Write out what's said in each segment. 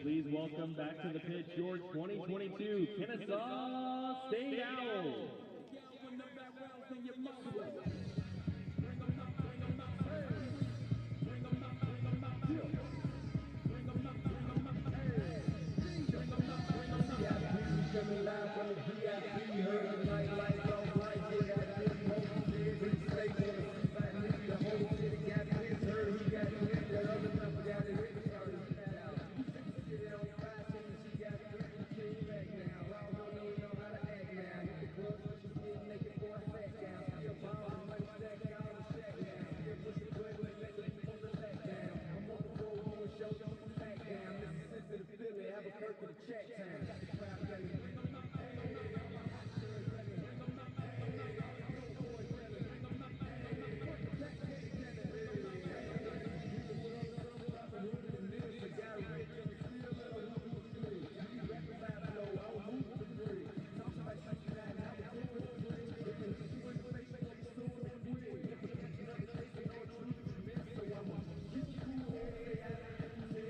Please welcome back to the pitch your 2022 Kennesaw State Owls.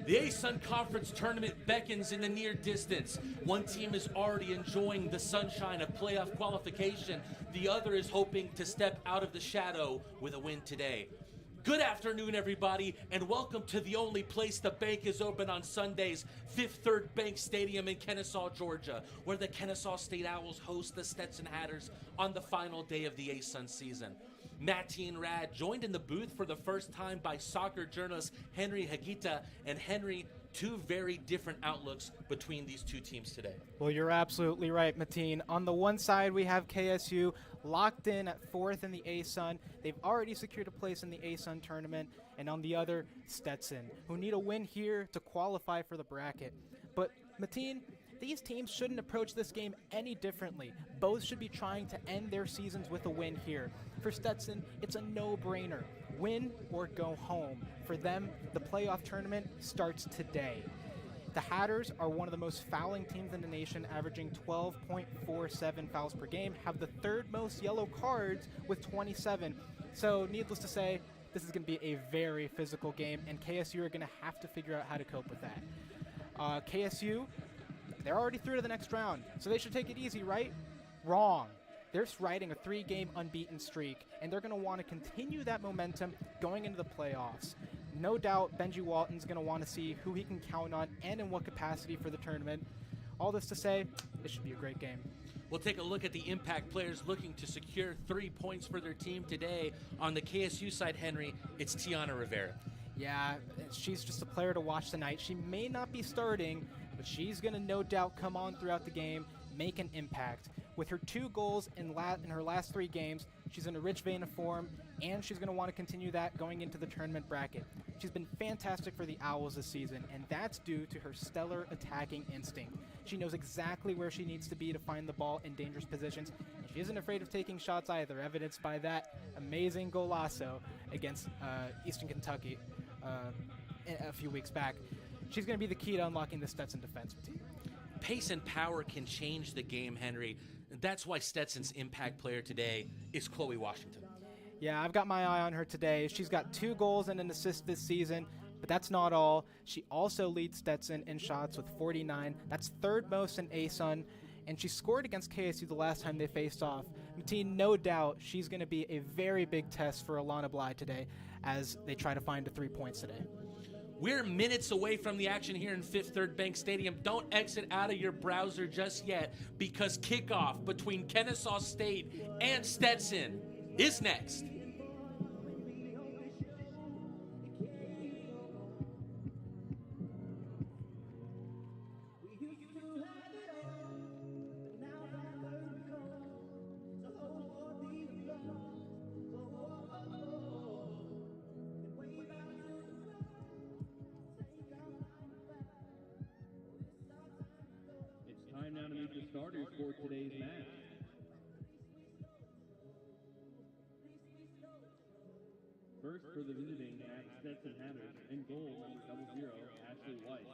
The ASUN Conference Tournament beckons in the near distance. One team is already enjoying the sunshine of playoff qualification. The other is hoping to step out of the shadow with a win today. Good afternoon, everybody, and welcome to the only place the bank is open on Sundays, Fifth Third Bank Stadium in Kennesaw, Georgia, where the Kennesaw State Owls host the Stetson Hatters on the final day of the ASUN season. Mattine Rad joined in the booth for the first time by soccer journalist Henry Hagita. And Henry, two very different outlooks between these two teams today. Well, you're absolutely right, Mateen. On the one side, we have KSU locked in at fourth in the ASUN. They've already secured a place in the ASUN tournament. And on the other, Stetson, who need a win here to qualify for the bracket. But, Mateen, these teams shouldn't approach this game any differently. Both should be trying to end their seasons with a win here. For Stetson, it's a no-brainer. Win or go home. For them, the playoff tournament starts today. The Hatters are one of the most fouling teams in the nation, averaging 12.47 fouls per game, have the third most yellow cards with 27. So, needless to say, this is going to be a very physical game, and KSU are going to have to figure out how to cope with that. KSU, they're already through to the next round, so they should take it easy, right? Wrong. They're riding a 3-game unbeaten streak, and they're going to want to continue that momentum going into the playoffs. No doubt Benji Walton's going to want to see who he can count on and in what capacity for the tournament. All this to say, it should be a great game. We'll take a look at the impact players looking to secure 3 points for their team today. On the KSU side, Henry, it's Tiana Rivera. Yeah, she's just a player to watch tonight. She may not be starting, but she's going to no doubt come on throughout the game, make an impact. With her 2 goals in her last 3 games, she's in a rich vein of form, and she's going to want to continue that going into the tournament bracket. She's been fantastic for the Owls this season, and that's due to her stellar attacking instinct. She knows exactly where she needs to be to find the ball in dangerous positions, and she isn't afraid of taking shots either, evidenced by that amazing golazo against Eastern Kentucky a few weeks back. She's going to be the key to unlocking the Stetson defense team. Pace and power can change the game, Henry. That's why Stetson's impact player today is Chloe Washington. Yeah, I've got my eye on her today. She's got 2 goals and an assist this season, but that's not all. She also leads Stetson in shots with 49. That's 3rd most in ASUN, and she scored against KSU the last time they faced off. Mateen, no doubt she's going to be a very big test for Alana Bly today as they try to find the 3 points today. We're minutes away from the action here in Fifth Third Bank Stadium. Don't exit out of your browser just yet, because kickoff between Kennesaw State and Stetson is next. Time now to meet the starters for today's match. First for the visiting at Stetson Hatters, in goal, number 00, Ashley White.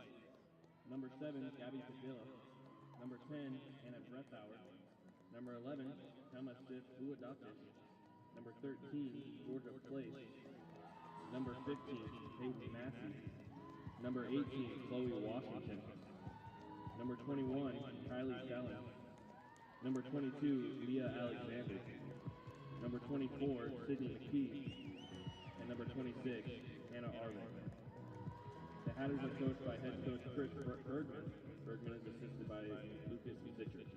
Number 7, Gabby Padilla. Number 10, Anna Breathauer. Number 11, Thelma Stiff Uadakis. Number 13, Georgia Place. Number 15, Peyton Massey. Number 18, Chloe Washington. Number 21, Kylie Fallon. Number 22, Leah Alexander. Number 24, Sydney McKee. And number 26, Hannah Arlen. The Hatters are coached by head coach Chris Bergman. Bergman is assisted by Lucas Citrus.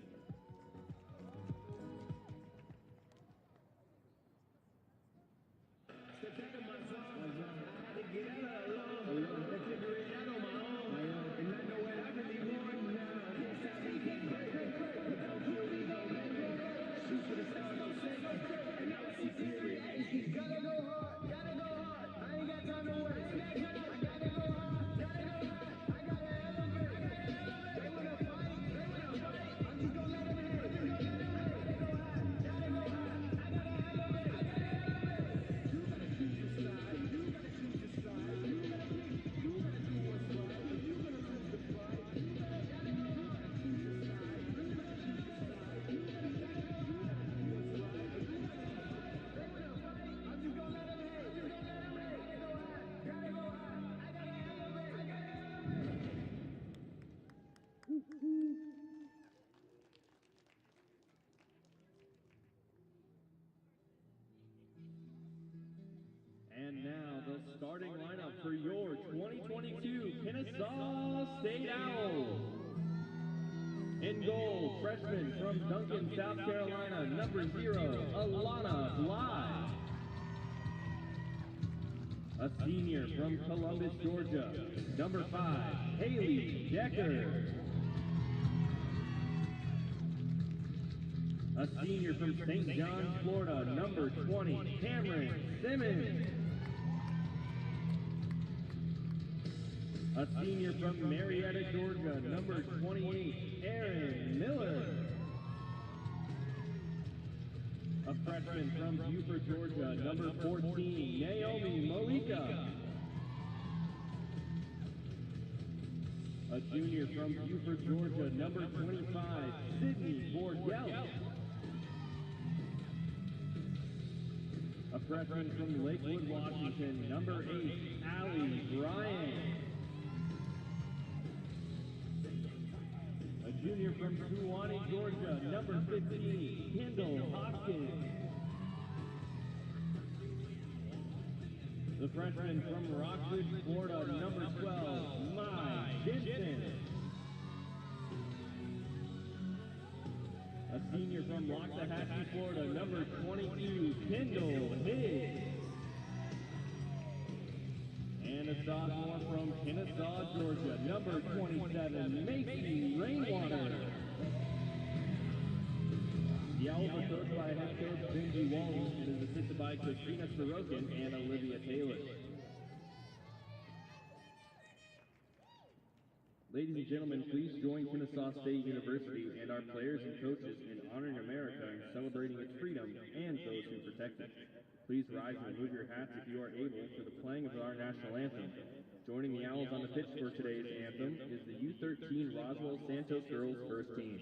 And now the starting lineup for your 2022 Kennesaw State Owls. In goal, freshman from Duncan, South Carolina, number 0, Alana Bly. A senior from Columbus, Georgia, number 5, Haley Decker. A senior from St. Johns, Florida, number 20, Cameron Simmons. A senior from Marietta, Georgia, number 28, Aaron Miller. A freshman from Buford, Georgia, number 14, Naomi Moika. A junior from Buford, Georgia, number 25, Sydney Borgell. A freshman from Lakewood, Washington, number 8, Allie Bryant. A junior from Suwanee, Georgia, number 15, Kendall Hopkins. The freshman from Rockbridge, Florida, number 12, Mai Gibson. A senior from Loxahatchee, Florida, number 22, Kendall Higgs. And a sophomore from Kennesaw, Georgia, number 27, Macy Rainwater. Owls are coached by head coach Benji Wong and is assisted by Christina Sorokin and Olivia Taylor. Ladies and gentlemen, please join Kennesaw State University and our players and coaches in honoring America and celebrating its freedom and those who protect it. Please rise and remove your hats if you are able for the playing of our national anthem. Joining the Owls on the pitch for today's anthem is the U13 Roswell Santos Girls First Team.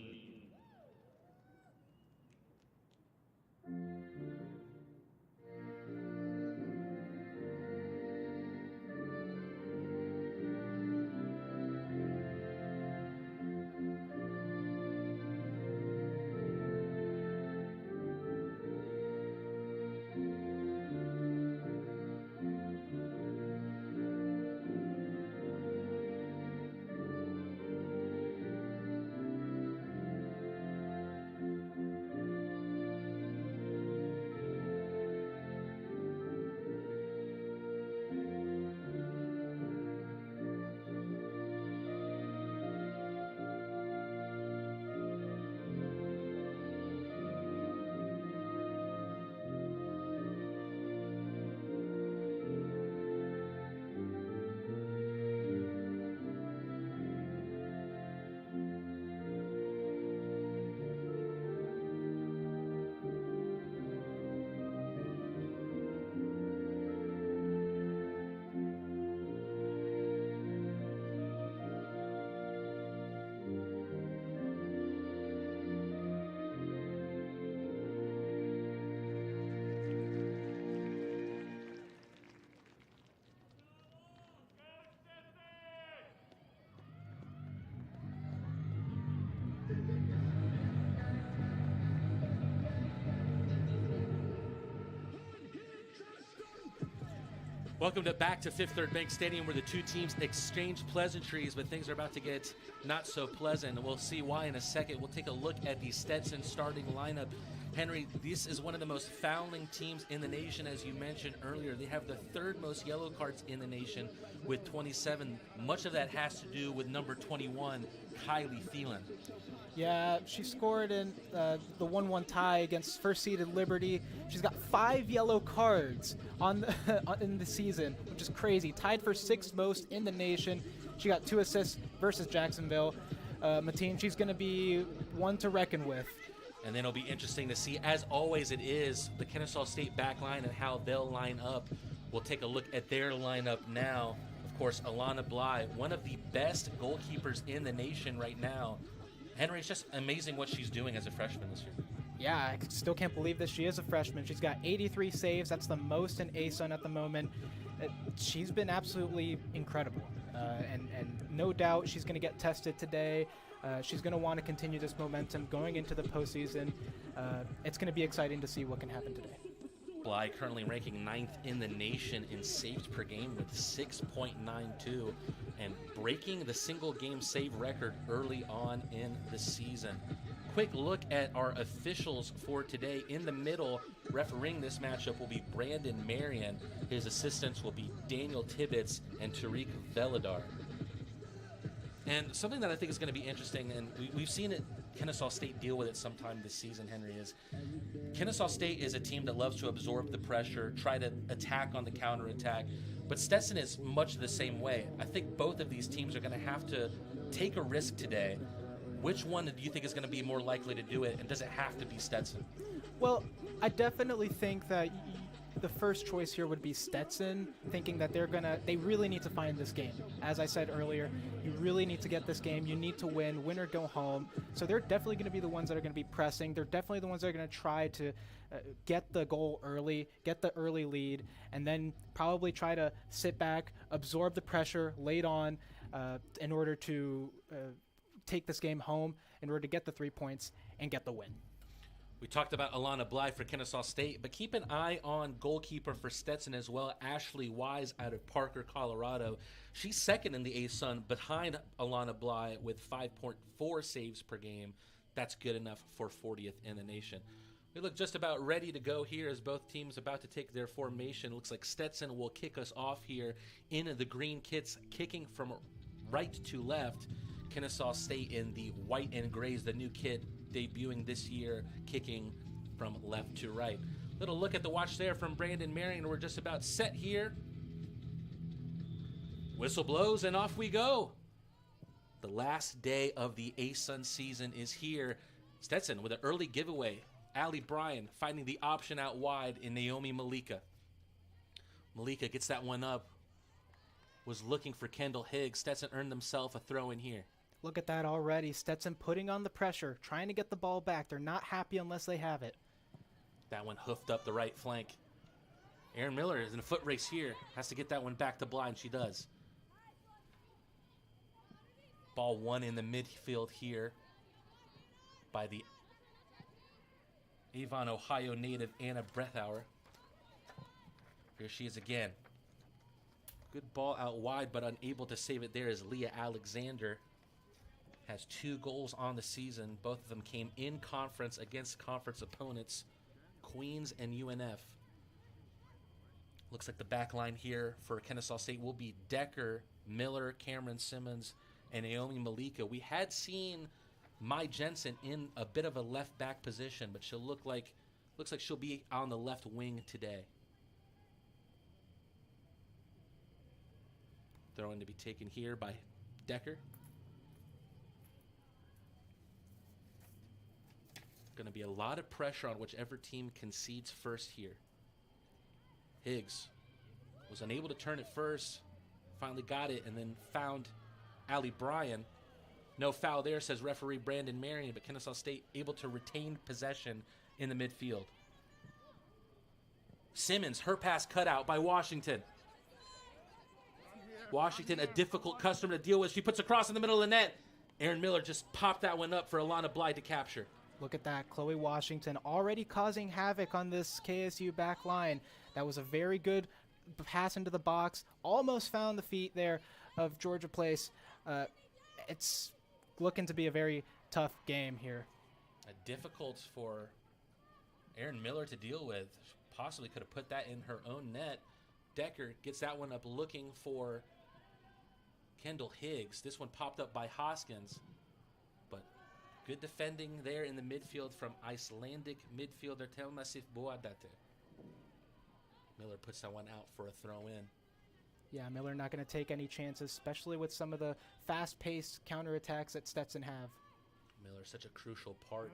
Welcome back to Fifth Third Bank Stadium, where the two teams exchange pleasantries, but things are about to get not so pleasant. We'll see why in a second. We'll take a look at the Stetson starting lineup. Henry, this is one of the most fouling teams in the nation, as you mentioned earlier. They have the third most yellow cards in the nation with 27. Much of that has to do with number 21, Kylie Thielen. Yeah, she scored in the 1-1 tie against first-seeded Liberty. She's got 5 yellow cards in the season, which is crazy. Tied for 6th most in the nation. She got 2 assists versus Jacksonville. Mateen, she's going to be one to reckon with. And then it'll be interesting to see, as always it is, the Kennesaw State back line and how they'll line up. We'll take a look at their lineup now. Of course, Alana Bly, one of the best goalkeepers in the nation right now. Henry, it's just amazing what she's doing as a freshman this year. Yeah, I still can't believe this. She is a freshman. She's got 83 saves. That's the most in ASUN at the moment. She's been absolutely incredible. And no doubt she's going to get tested today. She's going to want to continue this momentum going into the postseason. It's going to be exciting to see what can happen today. Bly currently ranking 9th in the nation in saves per game with 6.92 and breaking the single game save record early on in the season. Quick look at our officials for today. In the middle, refereeing this matchup will be Brandon Marion. His assistants will be Daniel Tibbetts and Tariq Veladar. And something that I think is going to be interesting, and we've seen it, Kennesaw State deal with it sometime this season, Henry, is Kennesaw State is a team that loves to absorb the pressure, try to attack on the counterattack, but Stetson is much the same way. I think both of these teams are going to have to take a risk today. Which one do you think is going to be more likely to do it, and does it have to be Stetson? Well, I definitely think that the first choice here would be Stetson, thinking that they really need to find this game. As I said earlier, you really need to get this game. You need to win or go home. So they're definitely going to be the ones that are going to be pressing. They're definitely the ones that are going to try to get the goal early, get the early lead, and then probably try to sit back, absorb the pressure late on in order to take this game home, in order to get the 3 points and get the win. We talked about Alana Bly for Kennesaw State, but keep an eye on goalkeeper for Stetson as well, Ashley Wise out of Parker, Colorado. She's second in the ASUN behind Alana Bly with 5.4 saves per game. That's good enough for 40th in the nation. We look just about ready to go here as both teams about to take their formation. Looks like Stetson will kick us off here in the green kits, kicking from right to left. Kennesaw State in the white and grays, the new kit debuting this year, kicking from left to right. Little look at the watch there from Brandon Marion. We're just about set here. Whistle blows and off we go. The last day of the ASUN season is here. Stetson with an early giveaway. Allie Bryan finding the option out wide in Naomi Malika. Malika gets that one up. Was looking for Kendall Higgs. Stetson earned himself a throw in here. Look at that already. Stetson putting on the pressure, trying to get the ball back. They're not happy unless they have it. That one hoofed up the right flank. Erin Miller is in a foot race here. Has to get that one back to blind. She does. Ball won in the midfield here by the Avon, Ohio native Anna Brethauer. Here she is again. Good ball out wide, but unable to save it there is Leah Alexander. Has 2 goals on the season. Both of them came in conference against conference opponents, Queens and UNF. Looks like the back line here for Kennesaw State will be Decker, Miller, Cameron Simmons, and Naomi Malika. We had seen Mai Jensen in a bit of a left back position, but looks like she'll be on the left wing today. Throw in to be taken here by Decker. Going to be a lot of pressure on whichever team concedes first here. Higgs was unable to turn it first, finally got it, and then found Allie Bryan. No foul there, says referee Brandon Marion, but Kennesaw State able to retain possession in the midfield. Simmons, her pass cut out by Washington. Washington, a difficult customer to deal with. She puts a cross in the middle of the net. Erin Miller just popped that one up for Alana Blythe to capture. Look at that. Chloe Washington already causing havoc on this KSU back line. That was a very good pass into the box. Almost found the feet there of Georgia Place. It's looking to be a very tough game here. Difficult for Erin Miller to deal with. She possibly could have put that in her own net. Decker gets that one up looking for Kendall Higgs. This one popped up by Hoskins. But good defending there in the midfield from Icelandic midfielder Telmasif Boadate. Miller puts that one out for a throw in. Yeah, Miller not going to take any chances, especially with some of the fast-paced counterattacks that Stetson have. Miller, such a crucial part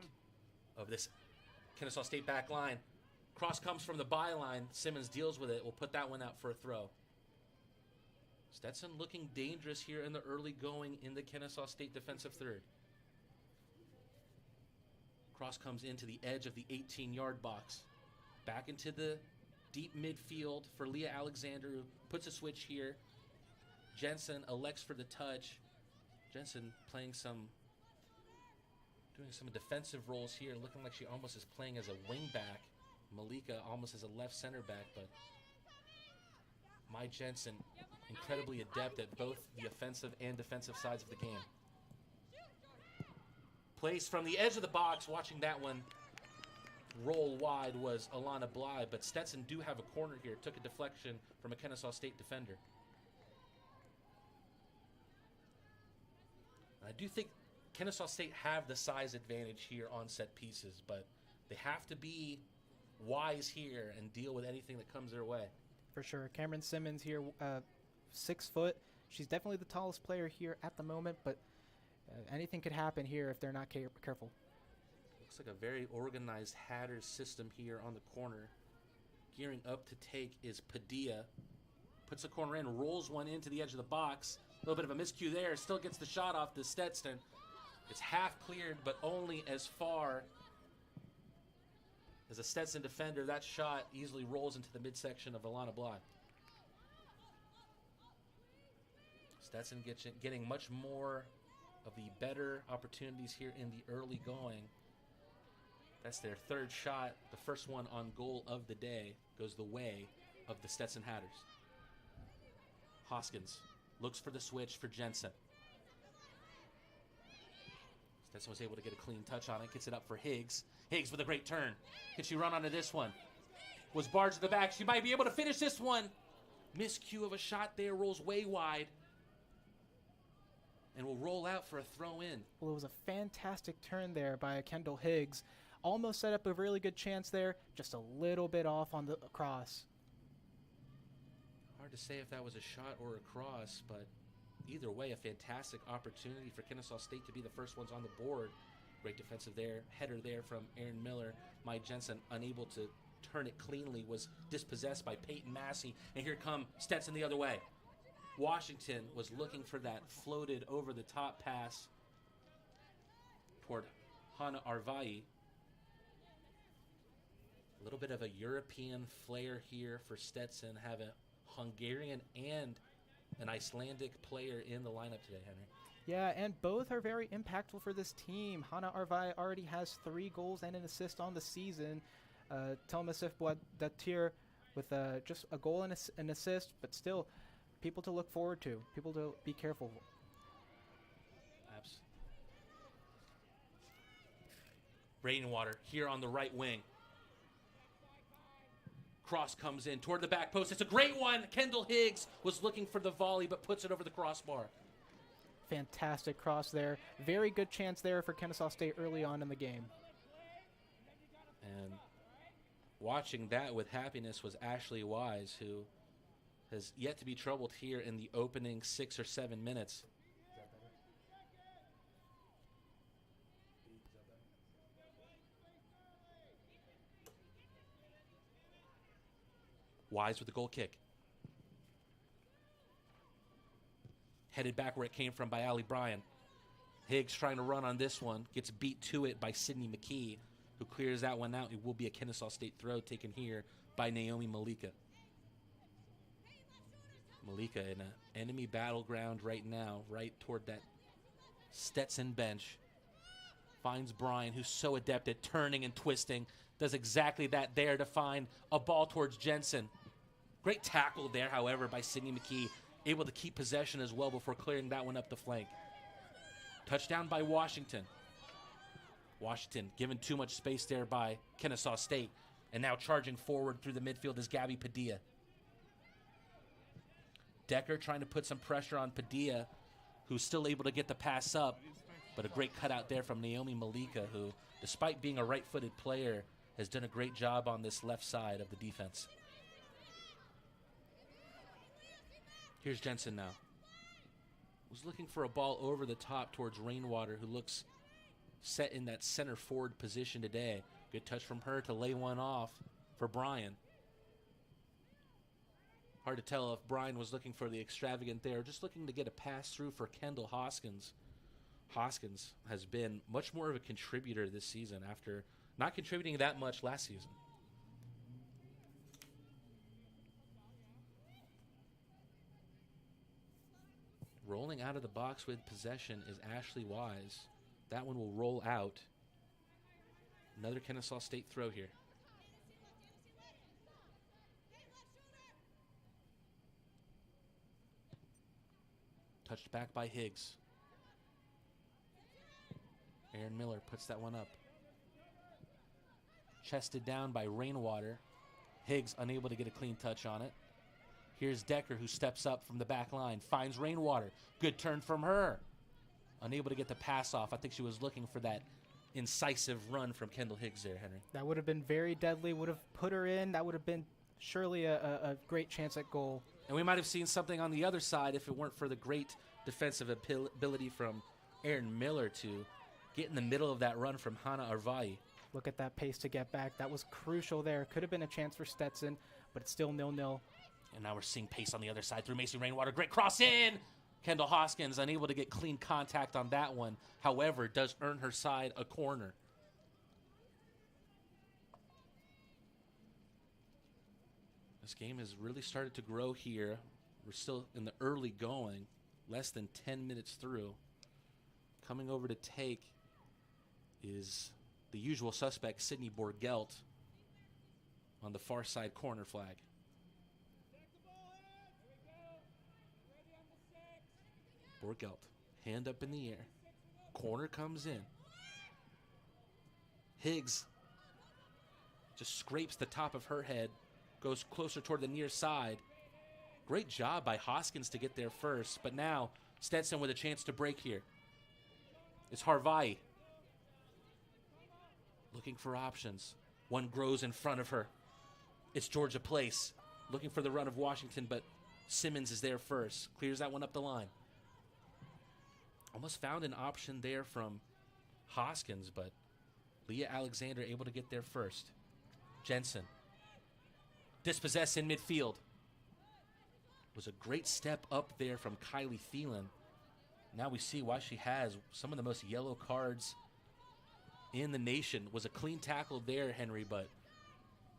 of this Kennesaw State back line. Cross comes from the byline. Simmons deals with it. We'll put that one out for a throw. Stetson looking dangerous here in the early going in the Kennesaw State defensive third. Cross comes into the edge of the 18-yard box. Back into the deep midfield for Leah Alexander, who puts a switch here. Jensen elects for the touch. Jensen doing some defensive roles here, looking like she almost is playing as a wing back. Malika almost as a left center back, but Mai Jensen incredibly adept at both the offensive and defensive sides of the game. Place from the edge of the box, watching that one roll wide was Alana Blythe, but Stetson do have a corner here. Took a deflection from a Kennesaw State defender. I do think Kennesaw State have the size advantage here on set pieces, but they have to be wise here and deal with anything that comes their way. For sure. Cameron Simmons here, 6 foot. She's definitely the tallest player here at the moment, but anything could happen here if they're not careful. Looks like a very organized Hatters system here on the corner. Gearing up to take is Padilla. Puts the corner in, rolls one into the edge of the box. A little bit of a miscue there. Still gets the shot off to Stetson. It's half cleared, but only as far as a Stetson defender. That shot easily rolls into the midsection of Alana Blythe. Stetson getting much more of the better opportunities here in the early going. That's their third shot. The first one on goal of the day goes the way of the Stetson Hatters. Hoskins looks for the switch for Jensen. Stetson was able to get a clean touch on it. Gets it up for Higgs. Higgs with a great turn. Can she run onto this one? Was barged to the back. She might be able to finish this one. Miscue of a shot there. Rolls way wide. and will roll out for a throw in. Well, it was a fantastic turn there by Kendall Higgs. Almost set up a really good chance there, just a little bit off on the cross. Hard to say if that was a shot or a cross, but either way, a fantastic opportunity for Kennesaw State to be the first ones on the board. Great defensive header there from Aaron Miller. Mike Jensen, unable to turn it cleanly, was dispossessed by Peyton Massey. And here come Stetson the other way. Washington was looking for that floated over the top pass toward Hana Arvai. A little bit of a European flair here for Stetson. Have a Hungarian and an Icelandic player in the lineup today, Henry. Yeah, and both are very impactful for this team. Hana Arvai already has 3 goals and an assist on the season. Telmasif Boadatir with just a goal and an assist, but still people to look forward to, people to be careful. Rainwater here on the right wing. Cross comes in toward the back post. It's a great one. Kendall Higgs was looking for the volley, but puts it over the crossbar. Fantastic cross there. Very good chance there for Kennesaw State early on in the game. And watching that with happiness was Ashley Wise, who has yet to be troubled here in the opening 6 or 7 minutes. Wise with the goal kick. Headed back where it came from by Ali Bryan. Higgs trying to run on this one. Gets beat to it by Sydney McKee, who clears that one out. It will be a Kennesaw State throw taken here by Naomi Malika. Malika in an enemy battleground right now, right toward that Stetson bench. Finds Bryan, who's so adept at turning and twisting. Does exactly that there to find a ball towards Jensen. Great tackle there, however, by Sydney McKee. Able to keep possession as well before clearing that one up the flank. Touchdown by Washington. Washington given too much space there by Kennesaw State. And now charging forward through the midfield is Gabby Padilla. Decker trying to put some pressure on Padilla, who's still able to get the pass up. But a great cutout there from Naomi Malika, who, despite being a right-footed player, has done a great job on this left side of the defense. Here's Jensen now. Was looking for a ball over the top towards Rainwater, who looks set in that center forward position today. Good touch from her to lay one off for Bryan. Hard to tell if Bryan was looking for the extravagant there, just looking to get a pass through for Kendall Hoskins. Hoskins has been much more of a contributor this season after not contributing that much last season. Rolling out of the box with possession is Ashley Wise. That one will roll out. Another Kennesaw State throw here. Touched back by Higgs. Aaron Miller puts that one up. Chested down by Rainwater. Higgs unable to get a clean touch on it. Here's Decker, who steps up from the back line. Finds Rainwater. Good turn from her. Unable to get the pass off. I think she was looking for that incisive run from Kendall Higgs there, Henry. That would have been very deadly. Would have put her in. That would have been surely a great chance at goal. And we might have seen something on the other side if it weren't for the great defensive ability from Aaron Miller to get in the middle of that run from Hana Arvai. Look at that pace to get back. That was crucial there. Could have been a chance for Stetson, but it's still 0-0. And now we're seeing pace on the other side through Macy Rainwater. Great cross in. Kendall Hoskins unable to get clean contact on that one. However, does earn her side a corner. This game has really started to grow here. We're still in the early going, less than 10 minutes through. Coming over to take is the usual suspect, Sydney Borgelt, on the far side corner flag. Borgelt, hand up in the air. Corner comes in. Higgs just scrapes the top of her head, goes closer toward the near side. Great job by Hoskins to get there first, but now Stetson with a chance to break here. It's Harvai. Looking for options. One grows in front of her. It's Georgia Place. Looking for the run of Washington, but Simmons is there first. Clears that one up the line. Almost found an option there from Hoskins, but Leah Alexander able to get there first. Jensen. Dispossessed in midfield. Was a great step up there from Kylie Thielen. Now we see why she has some of the most yellow cards in the nation. Was a clean tackle there, Henry, but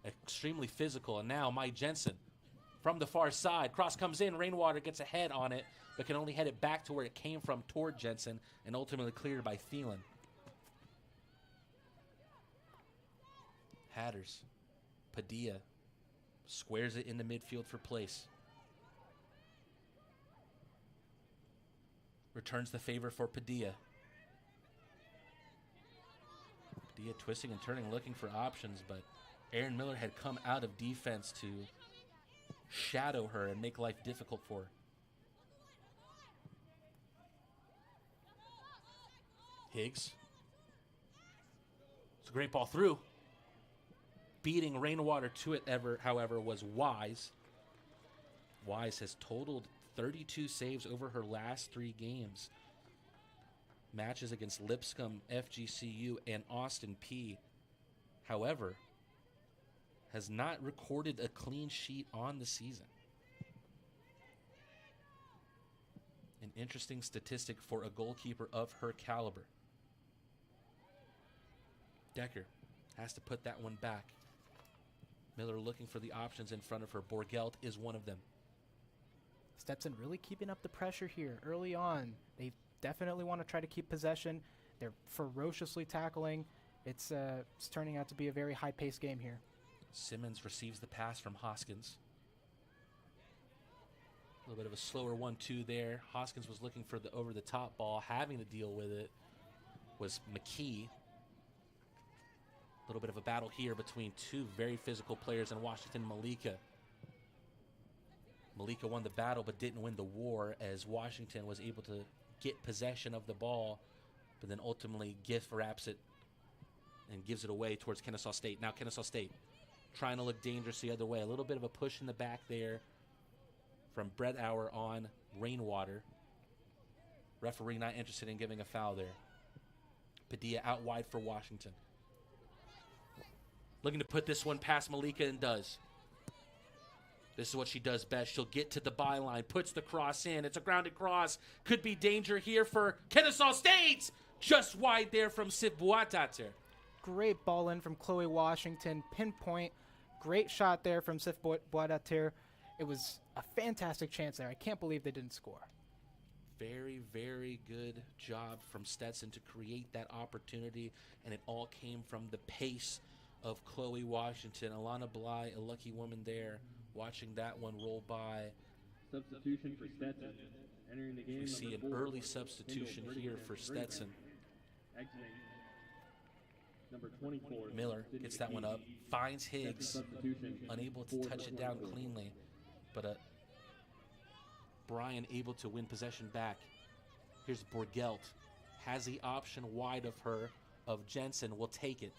extremely physical. And now Mai Jensen from the far side. Cross comes in. Rainwater gets a head on it, but can only head it back to where it came from toward Jensen and ultimately cleared by Thielen. Hatters. Padilla squares it in the midfield for place. Returns the favor for Padilla. Padilla twisting and turning, looking for options, but Aaron Miller had come out of defense to shadow her and make life difficult for her. Higgs. It's a great ball through. Beating Rainwater to it, however, was Wise. Wise has totaled 32 saves over her last 3 games. Matches against Lipscomb, FGCU, and Austin P. However, has not recorded a clean sheet on the season. An interesting statistic for a goalkeeper of her caliber. Decker has to put that one back. Miller looking for the options in front of her. Borgelt is one of them. Stetson really keeping up the pressure here early on. They definitely want to try to keep possession. They're ferociously tackling. It's turning out to be a very high-paced game here. Simmons receives the pass from Hoskins. A little bit of a slower 1-2 there. Hoskins was looking for the over-the-top ball. Having to deal with it was McKee. A little bit of a battle here between 2 very physical players in Washington and Malika. Malika won the battle but didn't win the war, as Washington was able to get possession of the ball, but then ultimately gift wraps it and gives it away towards Kennesaw State. Now Kennesaw State trying to look dangerous the other way. A little bit of a push in the back there from Brett Auer on Rainwater. Referee not interested in giving a foul there. Padilla out wide for Washington. Looking to put this one past Malika, and does. This is what she does best. She'll get to the byline, puts the cross in. It's a grounded cross. Could be danger here for Kennesaw State. Just wide there from Sif Boatater. Great ball in from Chloe Washington. Pinpoint. Great shot there from Sif Boatater. It was a fantastic chance there. I can't believe they didn't score. Very, very good job from Stetson to create that opportunity, and it all came from the pace of Chloe Washington. Alana Bly, a lucky woman there, watching that one roll by. Substitution for Stetson. Entering the game. We see an early substitution here for Stetson. Exiting. Number 24. Miller gets that one up, finds Higgs, unable to touch it down cleanly, but Brian able to win possession back. Here's Borgelt, has the option wide of her, of Jensen, will take it.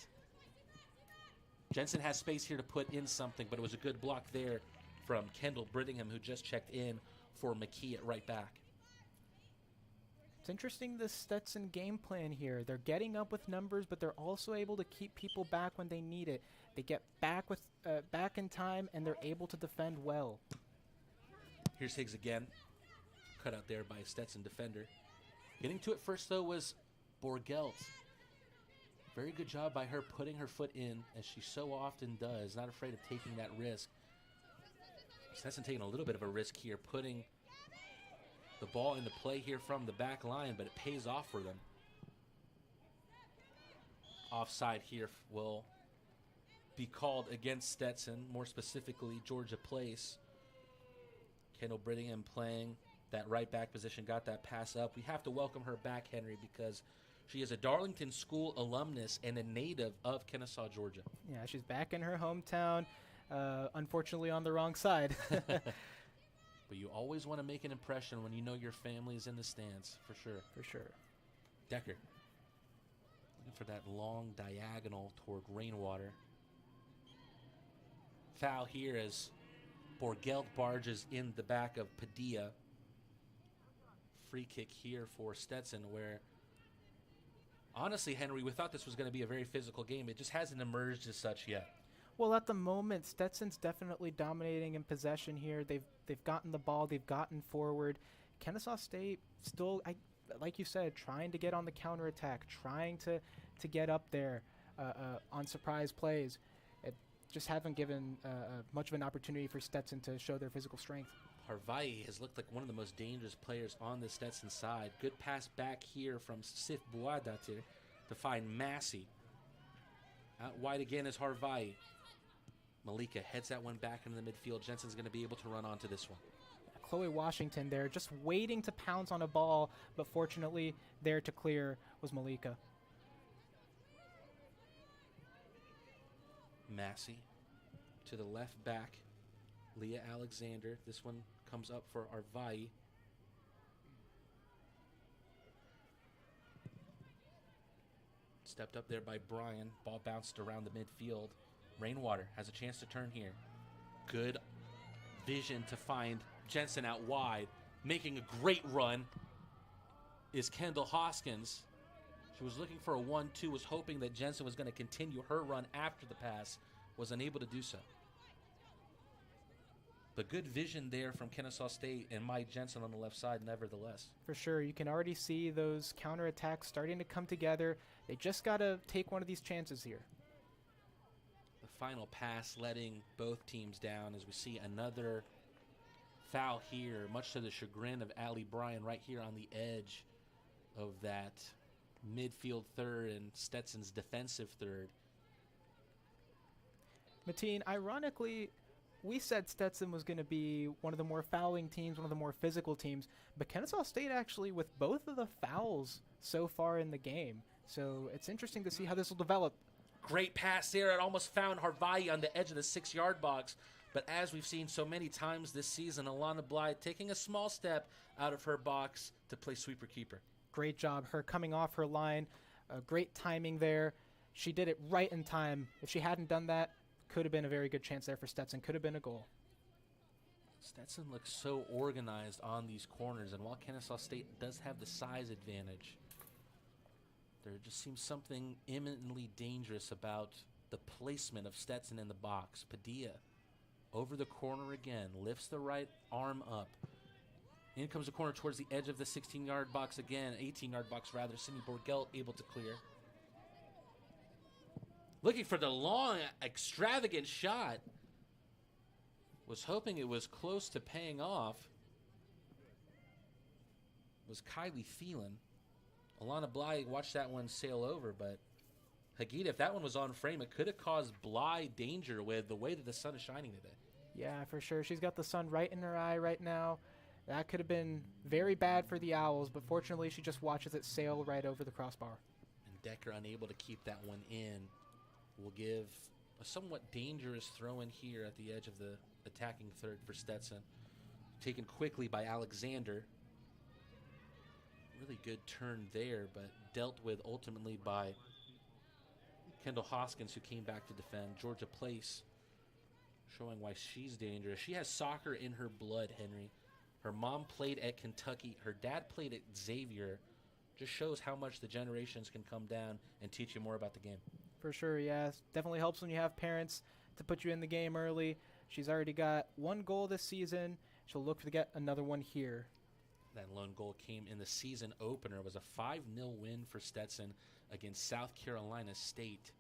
Jensen has space here to put in something, but it was a good block there from Kendall Brittingham, who just checked in for McKee at right back. It's interesting, the Stetson game plan here. They're getting up with numbers, but they're also able to keep people back when they need it. They get back in time, and they're able to defend well. Here's Higgs again. Cut out there by a Stetson defender. Getting to it first, though, was Borgelt. Very good job by her putting her foot in, as she so often does. Not afraid of taking that risk. Stetson taking a little bit of a risk here, putting the ball into play here from the back line, but it pays off for them. Offside here will be called against Stetson, more specifically Georgia Place. Kendall Brittingham playing that right back position, got that pass up. We have to welcome her back, Henry, because she is a Darlington School alumnus and a native of Kennesaw, Georgia. Yeah, she's back in her hometown, unfortunately on the wrong side. But you always want to make an impression when you know your family is in the stands, for sure. For sure. Decker looking for that long diagonal toward Rainwater. Foul here as Borgelt barges in the back of Padilla. Free kick here for Stetson, where honestly, Henry, we thought this was going to be a very physical game. It just hasn't emerged as such yet. Well, at the moment, Stetson's definitely dominating in possession here. They've gotten the ball. They've gotten forward. Kennesaw State still, like you said, trying to get on the counterattack, trying to get up there on surprise plays. It just haven't given much of an opportunity for Stetson to show their physical strength. Harvai has looked like one of the most dangerous players on the Stetson side. Good pass back here from Sif Buadatir to find Massey. Out wide again is Harvai. Malika heads that one back into the midfield. Jensen's going to be able to run onto this one. Chloe Washington there just waiting to pounce on a ball, but fortunately there to clear was Malika. Massey to the left back. Leah Alexander. This one comes up for Arvai. Stepped up there by Brian. Ball bounced around the midfield. Rainwater has a chance to turn here. Good vision to find Jensen out wide. Making a great run is Kendall Hoskins. She was looking for a 1-2, was hoping that Jensen was going to continue her run after the pass. Was unable to do so. But good vision there from Kennesaw State and Mike Jensen on the left side, nevertheless. For sure. You can already see those counterattacks starting to come together. They just got to take one of these chances here. The final pass letting both teams down as we see another foul here, much to the chagrin of Allie Bryan right here on the edge of that midfield third and Stetson's defensive third. Mateen, ironically, we said Stetson was going to be one of the more fouling teams, one of the more physical teams, but Kennesaw State actually with both of the fouls so far in the game. So it's interesting to see how this will develop. Great pass there. It almost found Harvai on the edge of the 6-yard box. But as we've seen so many times this season, Alana Blythe taking a small step out of her box to play sweeper keeper. Great job. Her coming off her line. Great timing there. She did it right in time. If she hadn't done that, could have been a very good chance there for Stetson. Could have been a goal. Stetson looks so organized on these corners, and while Kennesaw State does have the size advantage, there just seems something imminently dangerous about the placement of Stetson in the box. Padilla over the corner again, lifts the right arm up. In comes the corner towards the edge of the 16-yard box again, 18-yard box rather. Sydney Borgelt able to clear. Looking for the long, extravagant shot. Was hoping it was close to paying off. Was Kylie Phelan. Alana Bly watched that one sail over, but Hagita, if that one was on frame, it could have caused Bly danger with the way that the sun is shining today. Yeah, for sure. She's got the sun right in her eye right now. That could have been very bad for the Owls, but fortunately she just watches it sail right over the crossbar. And Decker unable to keep that one in. Will give a somewhat dangerous throw in here at the edge of the attacking third for Stetson. Taken quickly by Alexander. Really good turn there, but dealt with ultimately by Kendall Hoskins, who came back to defend. Georgia Place showing why she's dangerous. She has soccer in her blood, Henry. Her mom played at Kentucky. Her dad played at Xavier. Just shows how much the generations can come down and teach you more about the game. For sure, yeah. Definitely helps when you have parents to put you in the game early. She's already got 1 goal this season. She'll look to get another one here. That lone goal came in the season opener. It was a 5-0 win for Stetson against South Carolina State.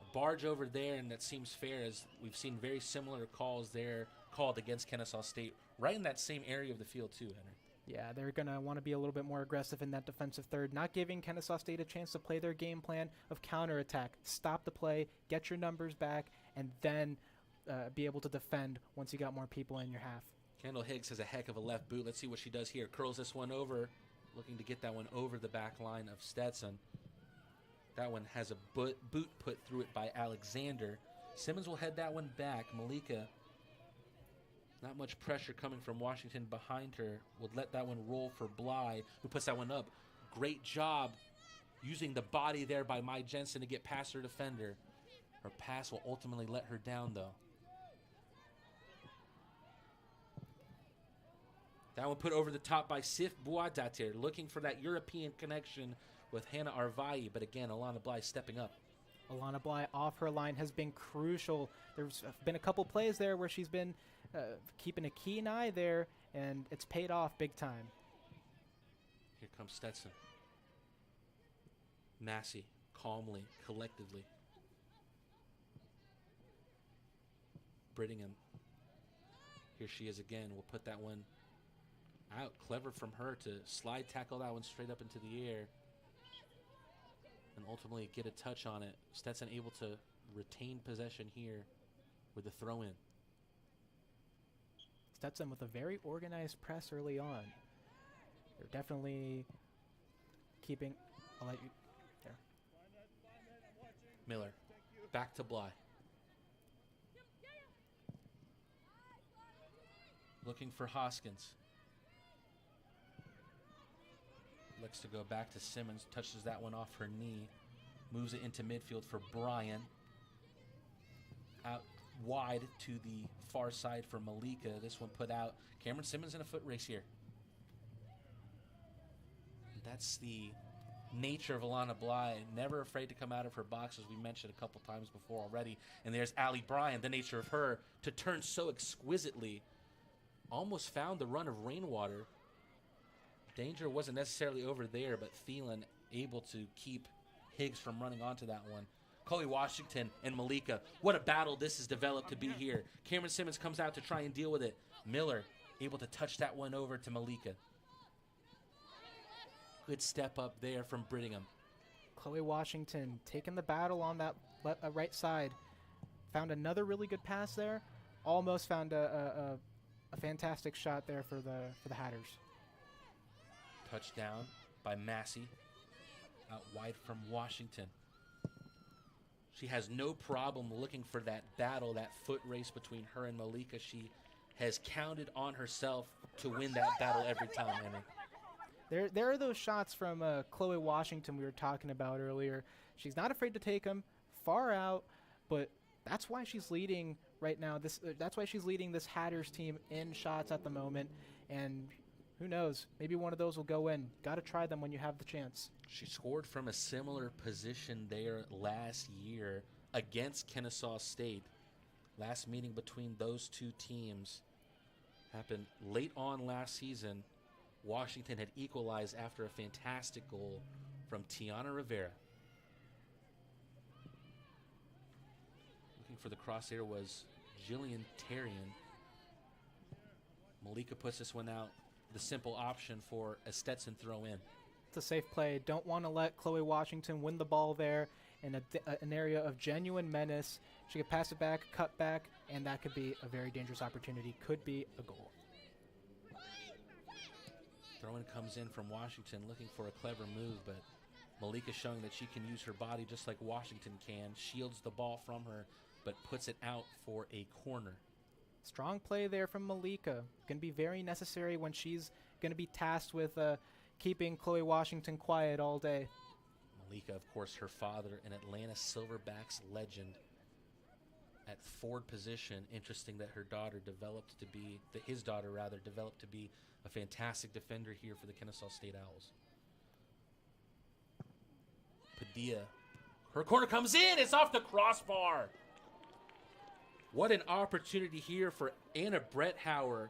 A barge over there, and that seems fair, as we've seen very similar calls there called against Kennesaw State, right in that same area of the field too, Henry. Yeah, they're going to want to be a little bit more aggressive in that defensive third, not giving Kennesaw State a chance to play their game plan of counterattack. Stop the play, get your numbers back, and then be able to defend once you got more people in your half. Kendall Higgs has a heck of a left boot. Let's see what she does here. Curls this one over, looking to get that one over the back line of Stetson. That one has a boot put through it by Alexander. Simmons will head that one back. Malika Not much pressure coming from Washington behind her. Would let that one roll for Bly, who puts that one up. Great job using the body there by Mai Jensen to get past her defender. Her pass will ultimately let her down, though. That one put over the top by Sif Buadatir, looking for that European connection with Hannah Arvai. But again, Alana Bly stepping up. Alana Bly off her line has been crucial. There's been a couple plays there where she's been keeping a keen eye there, and it's paid off big time. Here comes Stetson. Massey, calmly, collectively. Brittingham. Here she is again. We'll put that one out. Clever from her to slide tackle that one straight up into the air and ultimately get a touch on it. Stetson able to retain possession here with the throw-in. Stetson with a very organized press early on. They're definitely keeping... I'll let you... There. Miller. Back to Bly. Looking for Hoskins. Looks to go back to Simmons. Touches that one off her knee. Moves it into midfield for Bryan. Out wide to the far side for Malika. This one put out. Cameron Simmons in a foot race here. That's the nature of Alana Bly. Never afraid to come out of her box, as we mentioned a couple times before already. And there's Allie Bryan, the nature of her, to turn so exquisitely. Almost found the run of Rainwater. Danger wasn't necessarily over there, but Thielen able to keep Higgs from running onto that one. Chloe Washington and Malika. What a battle this has developed to be here. Cameron Simmons comes out to try and deal with it. Miller able to touch that one over to Malika. Good step up there from Brittingham. Chloe Washington taking the battle on that right side. Found another really good pass there. Almost found a fantastic shot there for the Hatters. Touchdown by Massey. Out wide from Washington. She has no problem looking for that battle, that foot race between her and Malika. She has counted on herself to win that battle every time, Henry. There are those shots from Chloe Washington we were talking about earlier. She's not afraid to take them far out, but that's why she's leading right now. That's why she's leading this Hatters team in shots at the moment. And who knows? Maybe one of those will go in. Got to try them when you have the chance. She scored from a similar position there last year against Kennesaw State. Last meeting between those two teams happened late on last season. Washington had equalized after a fantastic goal from Tiana Rivera. Looking for the crosshair was Jillian Terrian. Malika puts this one out. The simple option for a Stetson throw in. It's a safe play. Don't want to let Chloe Washington win the ball there in an area of genuine menace. She could pass it back, cut back, and that could be a very dangerous opportunity. Could be a goal. Throw-in comes in from Washington looking for a clever move, but Malika showing that she can use her body just like Washington can. Shields the ball from her, but puts it out for a corner. Strong play there from Malika. Going to be very necessary when she's going to be tasked with keeping Chloe Washington quiet all day. Malika, of course, her father, an Atlanta Silverbacks legend at forward position. Interesting that her daughter developed to be, his daughter rather, developed to be a fantastic defender here for the Kennesaw State Owls. Padilla. Her corner comes in. It's off the crossbar. What an opportunity here for Anna Bretthauer.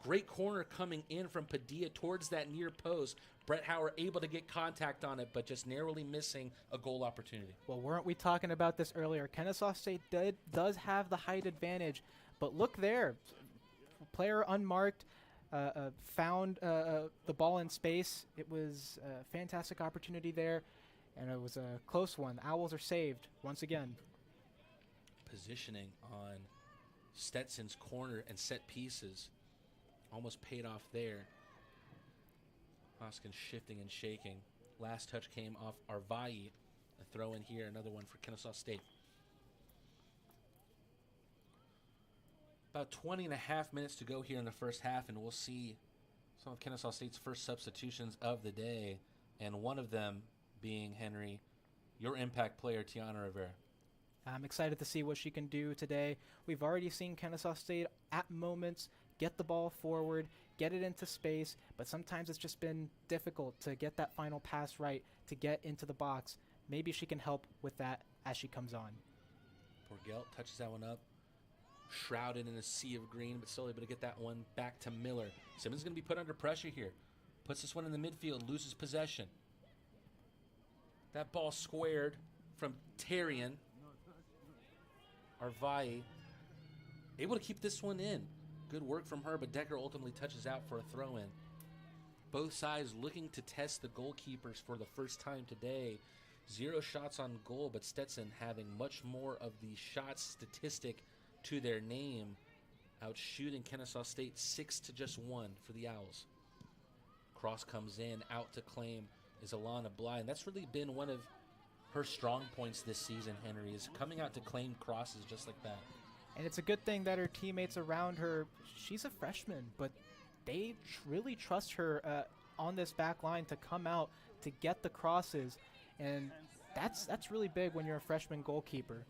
Great corner coming in from Padilla towards that near post. Bretthauer able to get contact on it, but just narrowly missing a goal opportunity. Well, weren't we talking about this earlier? Kennesaw State does have the height advantage, but look there. Player unmarked, found the ball in space. It was a fantastic opportunity there, and it was a close one. The Owls are saved once again. Positioning on Stetson's corner and set pieces almost paid off there. Hoskins shifting and shaking. Last touch came off Arvai. A throw in here, another one for Kennesaw State. About 20 and a half minutes to go here in the first half, and we'll see some of Kennesaw State's first substitutions of the day, and one of them being, Henry, your impact player, Tiana Rivera. I'm excited to see what she can do today. We've already seen Kennesaw State at moments get the ball forward, get it into space, but sometimes it's just been difficult to get that final pass right, to get into the box. Maybe she can help with that as she comes on. Borgelt touches that one up, shrouded in a sea of green, but still able to get that one back to Miller. Simmons is going to be put under pressure here. Puts this one in the midfield, loses possession. That ball squared from Tarian. Arvai able to keep this one in. Good work from her, but Decker ultimately touches out for a throw-in. Both sides looking to test the goalkeepers for the first time today. 0 shots on goal, but Stetson having much more of the shots statistic to their name, outshooting Kennesaw State 6-1 for the Owls. Cross comes in, out to claim is Alana Bly, and that's really been one of her strong points this season, Henry, is coming out to claim crosses just like that. And it's a good thing that her teammates around her, she's a freshman, but they really trust her on this back line to come out to get the crosses, and that's really big when you're a freshman goalkeeper.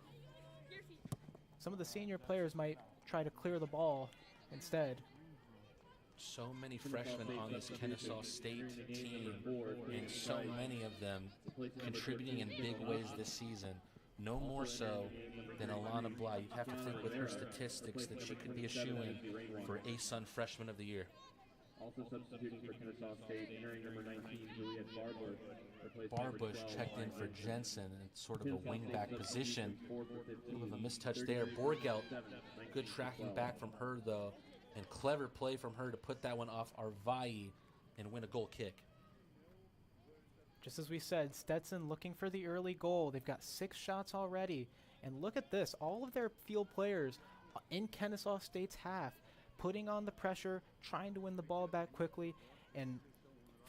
Some of the senior players might try to clear the ball instead. So many freshmen on this Kennesaw State team, and so many of them contributing in big ways this season. No more so than Alana Bly. You'd have to think with her statistics that she could be a shoo-in for ASUN Freshman of the Year. Also substituting for Kennesaw State, entering number 19, Juliet Barbush. Barbush checked in for Jensen in sort of a wingback position. A little bit of a mistouch there. Borgelt, good tracking back from her though, and clever play from her to put that one off Arvai and win a goal kick. Just as we said, Stetson looking for the early goal. They've got 6 shots already. And look at this. All of their field players in Kennesaw State's half, putting on the pressure, trying to win the ball back quickly. And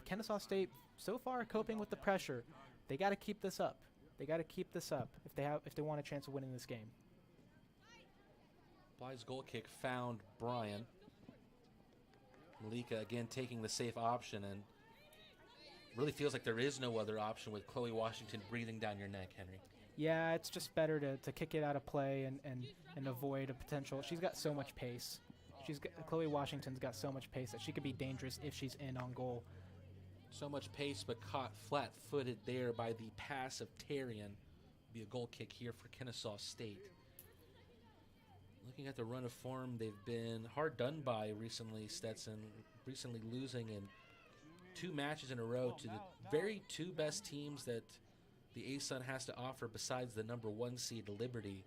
Kennesaw State, so far, coping with the pressure. They got to keep this up. They got to keep this up if they want a chance of winning this game. Bly's goal kick found Brian. Malika again taking the safe option, and really feels like there is no other option with Chloe Washington breathing down your neck, Henry. Yeah, it's just better to kick it out of play and avoid a potential. She's got so much pace. Chloe Washington's got so much pace that she could be dangerous if she's in on goal. So much pace, but caught flat-footed there by the pass of Tarian. Be a goal kick here for Kennesaw State. Looking at the run of form, they've been hard done by recently, Stetson. Recently losing in 2 matches in a row to the very 2 best teams that the ASUN has to offer besides the number 1 seed, Liberty.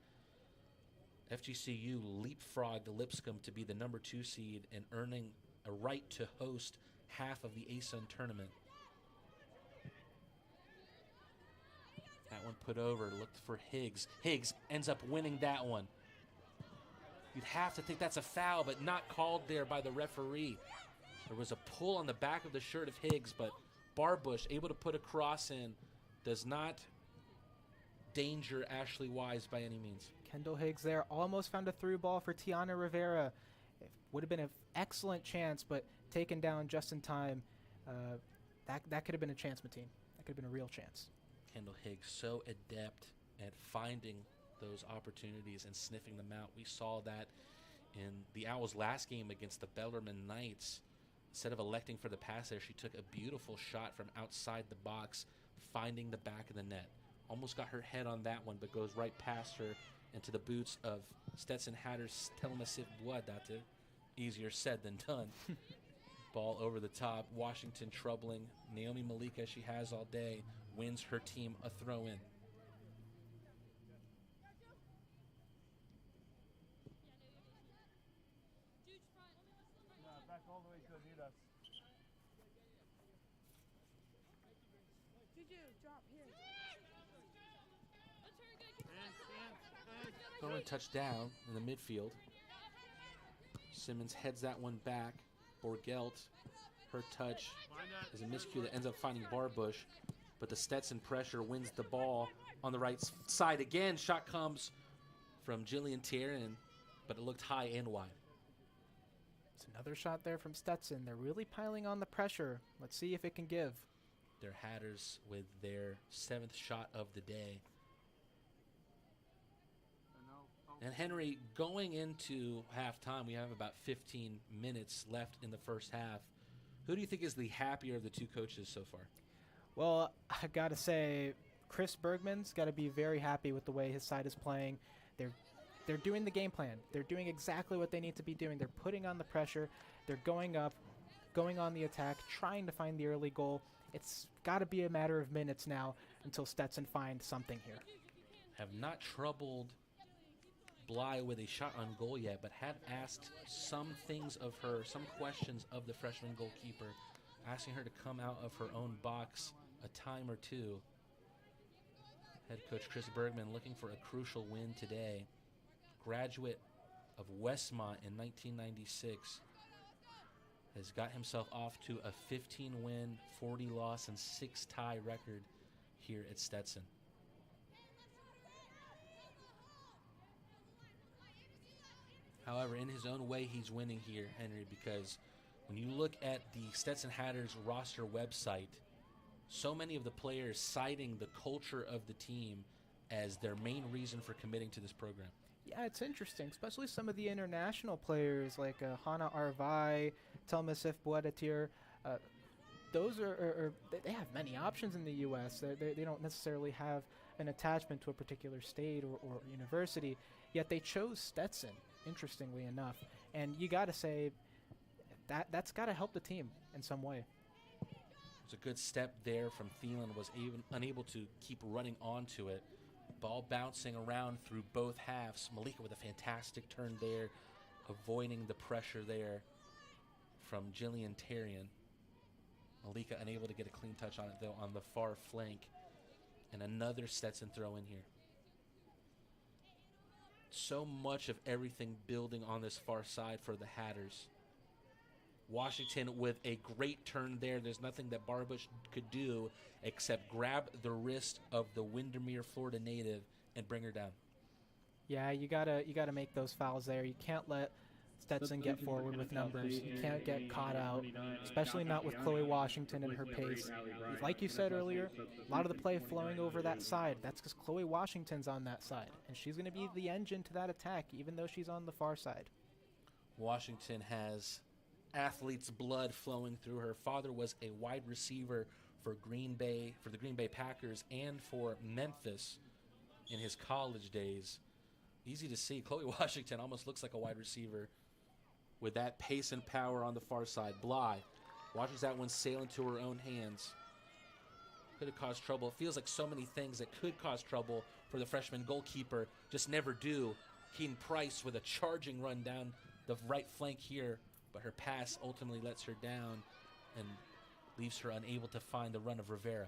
FGCU leapfrogged Lipscomb to be the number 2 seed and earning a right to host half of the ASUN tournament. That one put over, looked for Higgs. Higgs ends up winning that one. You'd have to think that's a foul, but not called there by the referee. There was a pull on the back of the shirt of Higgs, but Barbush able to put a cross in, does not danger Ashley Wise by any means. Kendall Higgs there almost found a through ball for Tiana Rivera. It would have been an excellent chance, but taken down just in time. That could have been a chance, Mateen. That could have been a real chance. Kendall Higgs so adept at finding those opportunities and sniffing them out. We saw that in the Owls' last game against the Bellarmine Knights. Instead of electing for the pass there, she took a beautiful shot from outside the box, finding the back of the net. Almost got her head on that one, but goes right past her into the boots of Stetson Hatter's Telmasif Buadate. Easier said than done. Ball over the top. Washington troubling. Naomi Malika, as she has all day, wins her team a throw-in. Throwing touchdown in the midfield. Simmons heads that one back. Borgelt, her touch is a miscue that ends up finding Barbush, but the Stetson pressure wins the ball on the right side again. Shot comes from Jillian Tiernan. but it looked high and wide. It's another shot there from Stetson. They're really piling on the pressure. Let's see if it can give. Their Hatters with their 7th shot of the day. And Henry, going into halftime, we have about 15 minutes left in the first half. Who do you think is the happier of the two coaches so far? Well, I got to say, Chris Bergman's got to be very happy with the way his side is playing. They're doing the game plan. They're doing exactly what they need to be doing. They're putting on the pressure. They're going up, going on the attack, trying to find the early goal. It's got to be a matter of minutes now until Stetson finds something here. Have not troubled Bly with a shot on goal yet, but have asked some things of her, some questions of the freshman goalkeeper, asking her to come out of her own box a time or two. Head coach Chris Bergman looking for a crucial win today. Graduate of Westmont in 1996, has got himself off to a 15-win, 40-loss, and 6-tie record here at Stetson. However, in his own way, he's winning here, Henry, because when you look at the Stetson Hatters roster website, so many of the players citing the culture of the team as their main reason for committing to this program. Yeah, it's interesting, especially some of the international players like Hannah Arvai, Telmasif Boadatir. Those they have many options in the U.S. They don't necessarily have an attachment to a particular state or university, yet they chose Stetson, interestingly enough. And you got to say that's got to help the team in some way. It was a good step there from Thielen, was even unable to keep running onto it. Ball bouncing around through both halves. Malika with a fantastic turn there, avoiding the pressure there from Jillian Tarian. Malika unable to get a clean touch on it, though, on the far flank. And another Stetson throw in here. So much of everything building on this far side for the Hatters. Washington with a great turn there. There's nothing that Barbush could do except grab the wrist of the Windermere, Florida native and bring her down. Yeah, you gotta make those fouls there. You can't let Stetson get forward with numbers. You can't get caught out, especially not with Chloe Washington and her pace. Like you said earlier, a lot of the play flowing over that side. That's because Chloe Washington's on that side, and she's going to be the engine to that attack, even though she's on the far side. Washington has athlete's blood flowing through her. Father was a wide receiver for the Green Bay Packers and for Memphis in his college days. Easy to see. Chloe Washington almost looks like a wide receiver with that pace and power on the far side. Bly watches that one sail into her own hands. Could have caused trouble. It feels like so many things that could cause trouble for the freshman goalkeeper just never do. Keaton Price with a charging run down the right flank here, but her pass ultimately lets her down and leaves her unable to find the run of Rivera.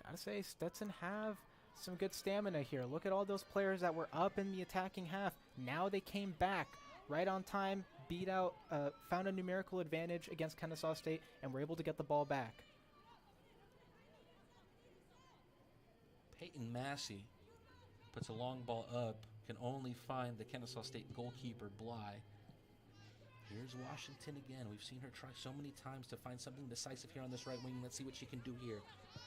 Gotta say, Stetson have some good stamina here. Look at all those players that were up in the attacking half. Now they came back right on time, beat out, found a numerical advantage against Kennesaw State, and were able to get the ball back. Peyton Massey puts a long ball up, can only find the Kennesaw State goalkeeper, Bly. Here's Washington again. We've seen her try so many times to find something decisive here on this right wing. Let's see what she can do here.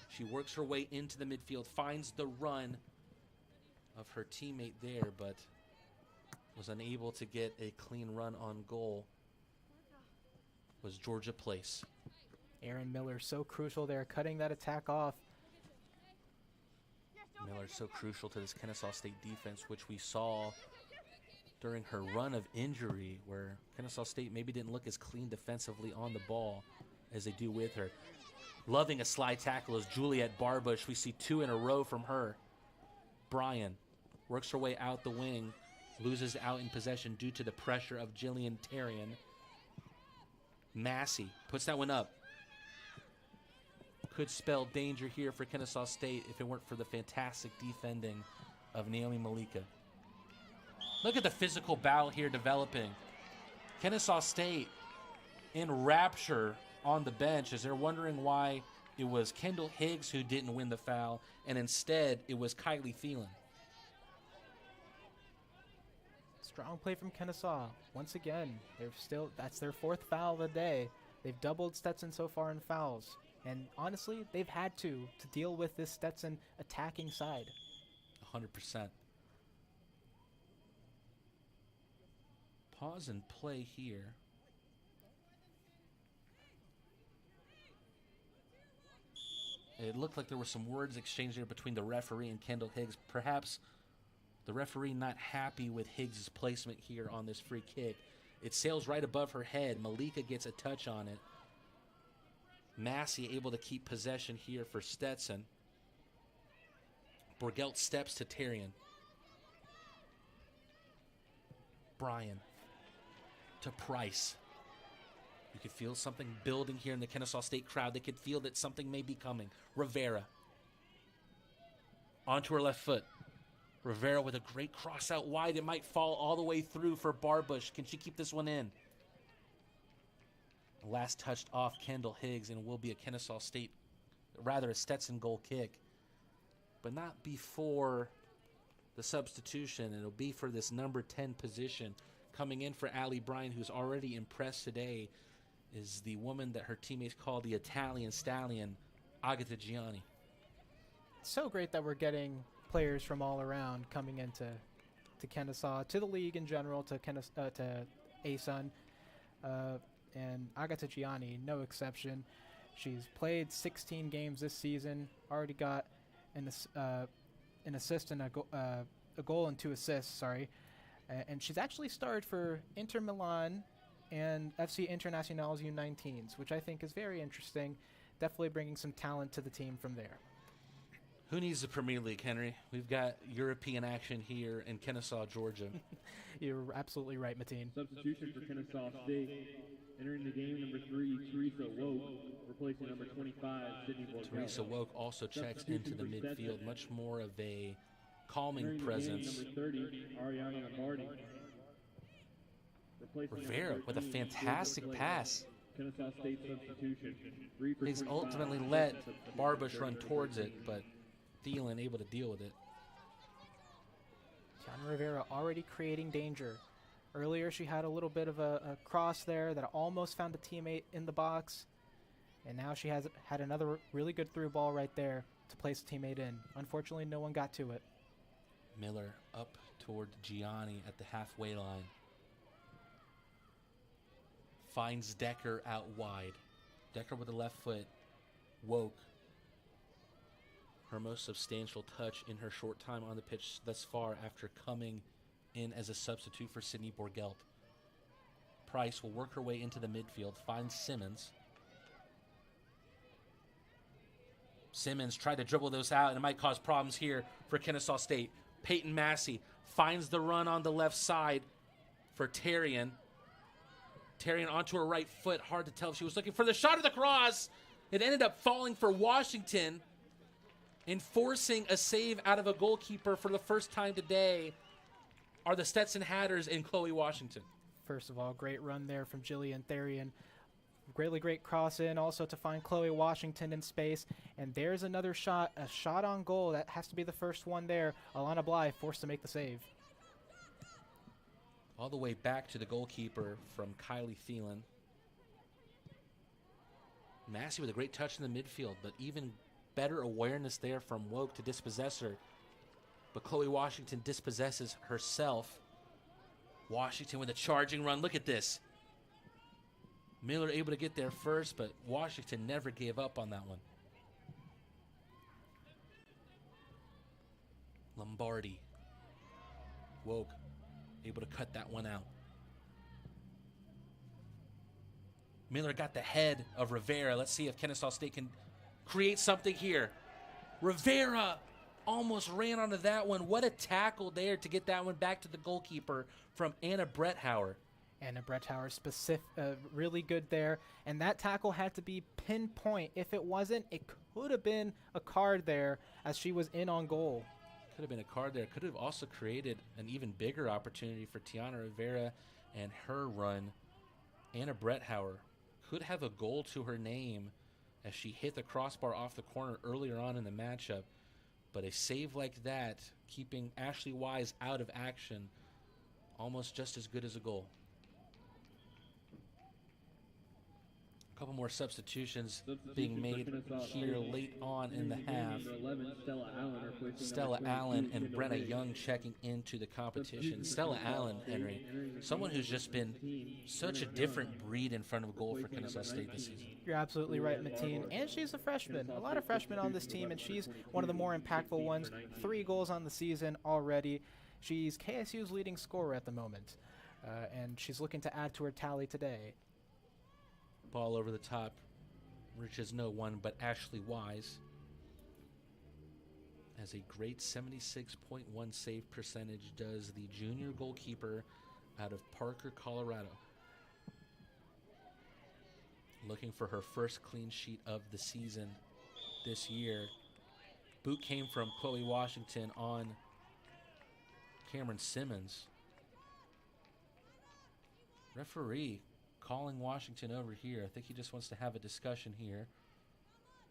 She works her way into the midfield, finds the run of her teammate there, but was unable to get a clean run on goal. Was Georgia Place. Aaron Miller so crucial there, cutting that attack off. Miller so crucial to this Kennesaw State defense, which we saw during her run of injury, where Kennesaw State maybe didn't look as clean defensively on the ball as they do with her. Loving a slide tackle is Juliet Barbush. We see 2 in a row from her. Bryan works her way out the wing, loses out in possession due to the pressure of Jillian Tarian. Massey puts that one up. Could spell danger here for Kennesaw State if it weren't for the fantastic defending of Naomi Malika. Look at the physical battle here developing. Kennesaw State in rapture on the bench as they're wondering why it was Kendall Higgs who didn't win the foul, and instead it was Kylie Thielen. It's Strong play from Kennesaw. Once again, that's their 4th foul of the day. They've doubled Stetson so far in fouls. And honestly, they've had to deal with this Stetson attacking side. 100%. Pause and play here. It looked like there were some words exchanged there between the referee and Kendall Higgs. Perhaps the referee not happy with Higgs' placement here on this free kick. It sails right above her head. Malika gets a touch on it. Massey able to keep possession here for Stetson. Borgelt steps to Terrian. Bryan to Price. You could feel something building here in the Kennesaw State crowd. They could feel that something may be coming. Rivera. Onto her left foot. Rivera with a great cross out wide. It might fall all the way through for Barbush. Can she keep this one in? Last touched off Kendall Higgs, and it will be a Kennesaw State, rather a Stetson goal kick. But not before the substitution. It'll be for this number 10 position. Coming in for Allie Bryan, who's already impressed today, is the woman that her teammates call the Italian Stallion, Agatha Gianni. So great that we're getting players from all around coming into Kennesaw, to the league in general, to ASUN. And Agatha Gianni, no exception. She's played 16 games this season, already got an assist and a goal and 2 assists, and she's actually starred for Inter Milan and FC Internazionale's U19s, which I think is very interesting. Definitely bringing some talent to the team from there. Who needs the Premier League, Henry? We've got European action here in Kennesaw, Georgia. You're absolutely right, Mateen. Substitution for Kennesaw State. Entering the game, number 3, Teresa Woke, replacing number 25, Sydney Borgel. Teresa Woke also checks into the midfield, much more of a calming presence. Number 30, Ariana Lombardi. Rivera with a fantastic pass. Kennesaw State substitution. Higgs ultimately let Barbush run towards it, but Thielen able to deal with it. Tiana Rivera already creating danger. Earlier she had a little bit of a cross there that almost found a teammate in the box. And now she has had another really good through ball right there to place a teammate in. Unfortunately, no one got to it. Miller up toward Gianni at the halfway line. Finds Decker out wide. Decker with the left foot. Woke. Her most substantial touch in her short time on the pitch thus far after coming in as a substitute for Sydney Borgelt. Price will work her way into the midfield. Finds Simmons. Simmons tried to dribble those out, and it might cause problems here for Kennesaw State. Peyton Massey finds the run on the left side for Terrian. Terrian onto her right foot. Hard to tell if she was looking for the shot of the cross. It ended up falling for Washington and forcing a save out of a goalkeeper for the first time today are the Stetson Hatters and Chloe Washington. First of all, great run there from Jillian Therian. Really great cross in also to find Chloe Washington in space. And there's another shot, a shot on goal. That has to be the first one there. Alana Bly forced to make the save. All the way back to the goalkeeper from Kylie Thielen. Massey with a great touch in the midfield, but even better awareness there from Woke to dispossess her. But Chloe Washington dispossesses herself. Washington with a charging run. Look at this. Miller able to get there first, but Washington never gave up on that one. Lombardi. Woke able to cut that one out. Miller got the head of Rivera. Let's see if Kennesaw State can create something here. Rivera almost ran onto that one. What a tackle there to get that one back to the goalkeeper from Anna Bretthauer. Anna Bretthauer, really good there. And that tackle had to be pinpoint. If it wasn't, it could have been a card there as she was in on goal. Could have been a card there. Could have also created an even bigger opportunity for Tiana Rivera and her run. Anna Bretthauer could have a goal to her name as she hit the crossbar off the corner earlier on in the matchup. But a save like that, keeping Ashley Wise out of action, almost just as good as a goal. A couple more substitutions being made here late on in the half. Number 11, Stella Allen, replacing Stella number Allen 22, and Kendall Brenna Higgs. Young checking into the competition. Stella Allen, Henry, someone who's just been such a different breed in front of goal for Kennesaw State this season. You're absolutely right, Mateen. And she's a freshman. A lot of freshmen on this team, and she's one of the more impactful ones. 3 goals on the season already. She's KSU's leading scorer at the moment, and she's looking to add to her tally today. Ball over the top reaches no one but Ashley Wise. As a great 76.1 save percentage does the junior goalkeeper out of Parker, Colorado. Looking for her first clean sheet of the season this year. Boot came from Chloe Washington on Cameron Simmons. Referee calling Washington over here. I think he just wants to have a discussion here.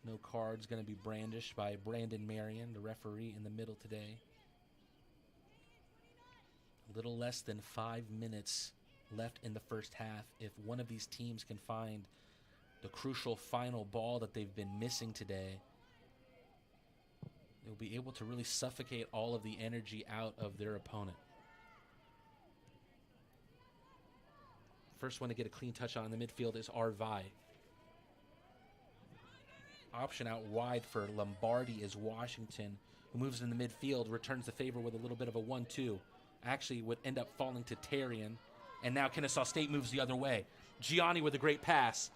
No cards going to be brandished by Brandon Marion, the referee in the middle today. A little less than 5 minutes left in the first half. If one of these teams can find the crucial final ball that they've been missing today, they'll be able to really suffocate all of the energy out of their opponent. First one to get a clean touch on in the midfield is Arvai. Option out wide for Lombardi is Washington, who moves in the midfield, returns the favor with a little bit of a 1-2. Actually would end up falling to Tarian. And now Kennesaw State moves the other way. Gianni with a great pass.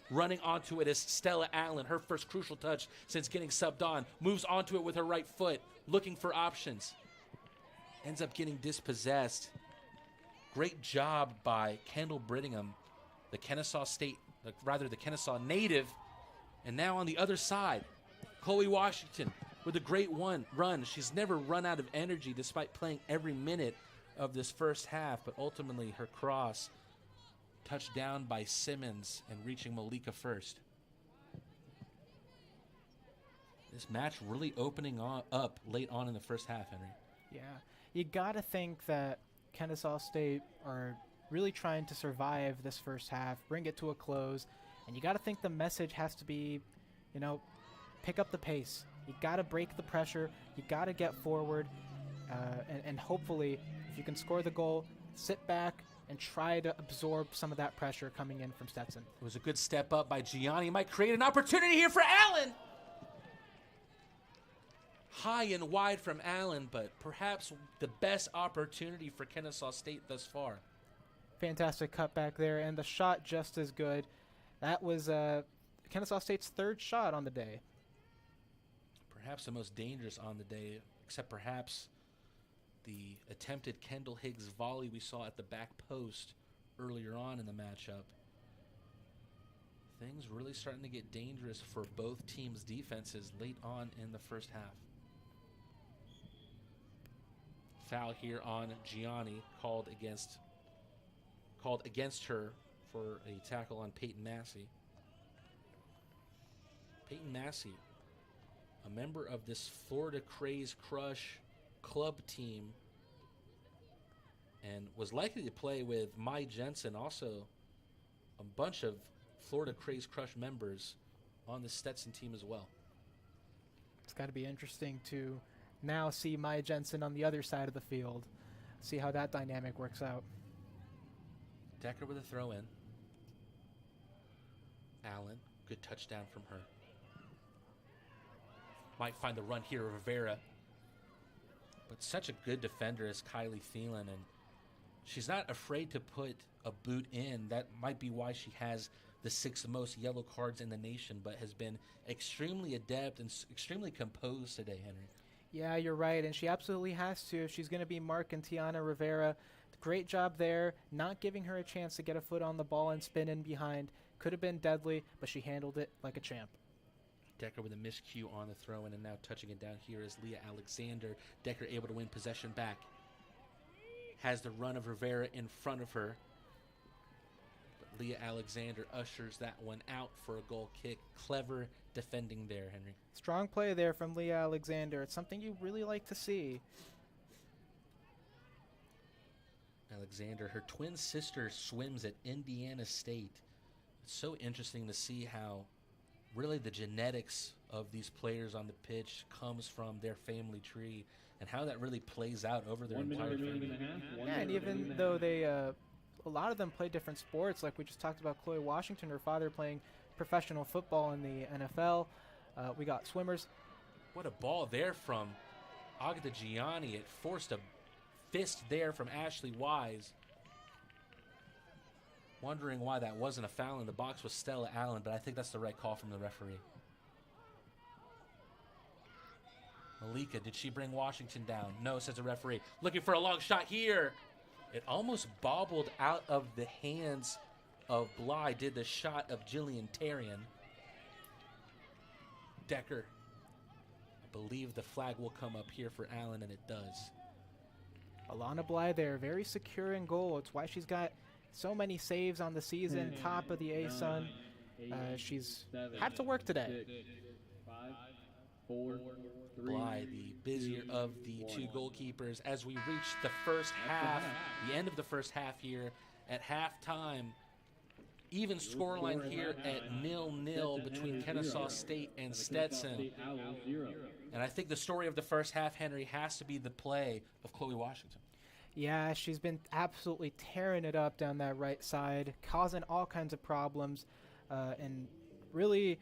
Running onto it is Stella Allen, her first crucial touch since getting subbed on. Moves onto it with her right foot, looking for options. Ends up getting dispossessed. Great job by Kendall Brittingham, the Kennesaw native. And now on the other side, Chloe Washington with a great run. She's never run out of energy despite playing every minute of this first half, but ultimately her cross touched down by Simmons and reaching Malika first. This match really opening up late on in the first half, Henry. Yeah, you got to think that Kennesaw State are really trying to survive this first half, bring it to a close, and you got to think the message has to be, pick up the pace. You got to break the pressure. You got to get forward, and hopefully, if you can score the goal, sit back and try to absorb some of that pressure coming in from Stetson. It was a good step up by Gianni. Might create an opportunity here for Allen. High and wide from Allen, but perhaps the best opportunity for Kennesaw State thus far. Fantastic cutback there, and the shot just as good. That was Kennesaw State's third shot on the day. Perhaps the most dangerous on the day, except perhaps the attempted Kendall Higgs volley we saw at the back post earlier on in the matchup. Things really starting to get dangerous for both teams' defenses late on in the first half. Foul here on Gianni, called against her for a tackle on Peyton Massey. Peyton Massey, a member of this Florida Craze Crush club team, and was likely to play with Mai Jensen, also a bunch of Florida Craze Crush members on the Stetson team as well. It's got to be interesting to now see Maya Jensen on the other side of the field, see how that dynamic works out. Decker with a throw in. Allen, good touchdown from her. Might find the run here of Rivera. But such a good defender as Kylie Thielen, and she's not afraid to put a boot in. That might be why she has the 6th most yellow cards in the nation, but has been extremely adept and extremely composed today, Henry. Yeah, you're right, and she absolutely has to if she's going to be marking Tiana Rivera. Great job there, not giving her a chance to get a foot on the ball and spin in behind. Could have been deadly, but she handled it like a champ. Decker with a miscue on the throw-in, and now touching it down here is Leah Alexander. Decker able to win possession back. Has the run of Rivera in front of her. But Leah Alexander ushers that one out for a goal kick. Clever defending there, Henry. Strong play there from Leah Alexander. It's something you really like to see. Alexander. Her twin sister swims at Indiana State. It's so interesting to see how really the genetics of these players on the pitch comes from their family tree and how that really plays out over their entire family. Yeah, and even though they, a lot of them play different sports, like we just talked about Chloe Washington, her father playing professional football in the NFL. We got swimmers. What a ball there from Agata Gianni. It forced a fist there from Ashley Wise. Wondering why that wasn't a foul in the box with Stella Allen, but I think that's the right call from the referee. Malika, did she bring Washington down? No, says the referee. Looking for a long shot here. It almost bobbled out of the hands of Bly. Did the shot of Jillian Tarian. Decker. I believe the flag will come up here for Allen, and it does. Alana Bly there, very secure in goal. It's why she's got so many saves on the season, top of the A-Sun. She's had to work today. 5, 4, 3. Bly, the busier of the two goalkeepers, as we reach the first half, the end of the first half here. At halftime, even scoreline here at 0-0 between Kennesaw State and Stetson. And I think the story of the first half, Henry, has to be the play of Chloe Washington. Yeah, she's been absolutely tearing it up down that right side, causing all kinds of problems. And really,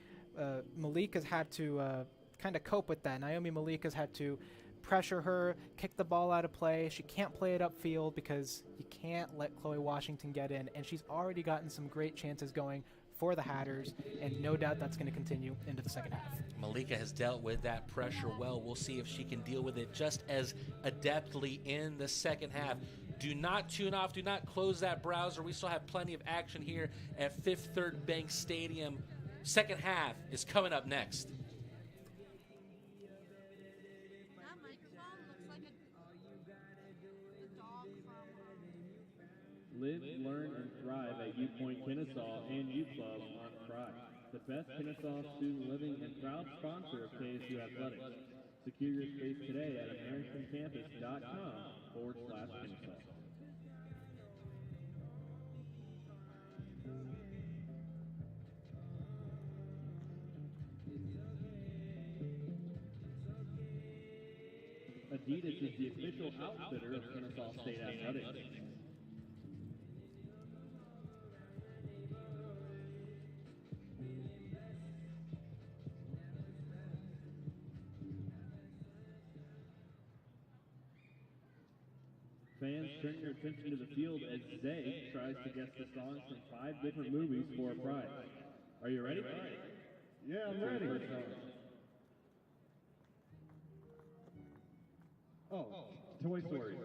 Malika's had to kind of cope with that. Naomi Malika's had to pressure her, kick the ball out of play. She can't play it upfield because you can't let Chloe Washington get in. And she's already gotten some great chances going for the Hatters, and no doubt that's going to continue into the second half. Malika has dealt with that pressure well. We'll see if she can deal with it just as adeptly in the second half. Do not tune off. Do not close that browser. We still have plenty of action here at Fifth Third Bank Stadium. Second half is coming up next. That microphone looks like a dog from... Live, learn, and thrive at U Point Kennesaw and U Club on Fry, the best Kennesaw student living and proud sponsor of KSU Athletics. Secure your space today at AmericanCampus.com/Kennesaw. Adidas is the official outfitter of Kennesaw State Athletics. Fans, turn your attention to the field as Zay tries to guess the songs from 5 different movies for a prize. Are you ready? Yeah, I'm ready. Oh, Toy Story.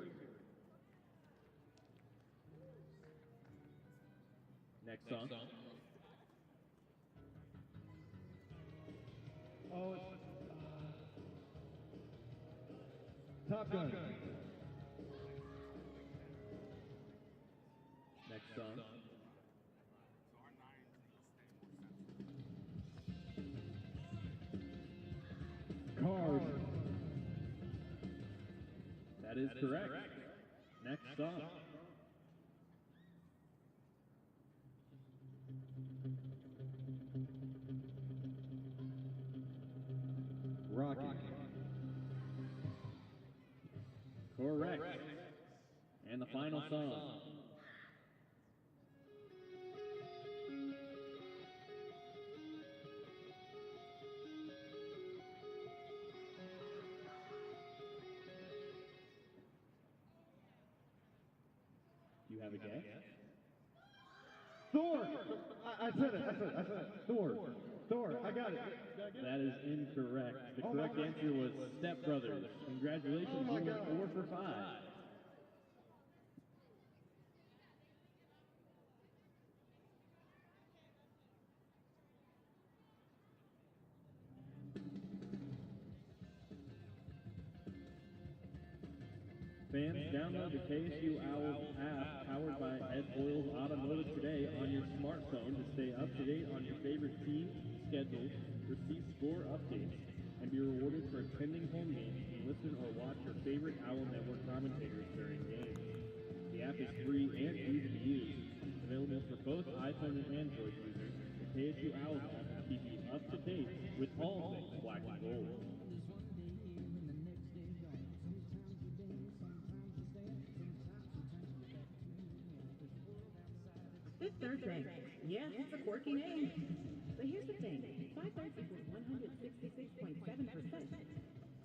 Next song. Oh, it's Top Gun. Next song. Cars. That is correct. Next song. Rocky. Correct. And the final song. You have a guess? Thor. I said it. Thor. I got it. That is incorrect. The correct answer was Step Brothers. Congratulations, you went 4 for 5. Fans, download the KSU Owls app powered by Ed Boyle's Automotive today on your smartphone to stay up to date on your favorite teams, schedules, receive score updates, and be rewarded for attending home games and listen or watch your favorite Owl Network commentators during games. The app is free use. Available for both iPhone and Android users, the KSU Owls app will keep you up to date with all things black and gold. Fifth Third Bank. Yes, it's a quirky name. But here's the thing. 5/3 equals 166.7%.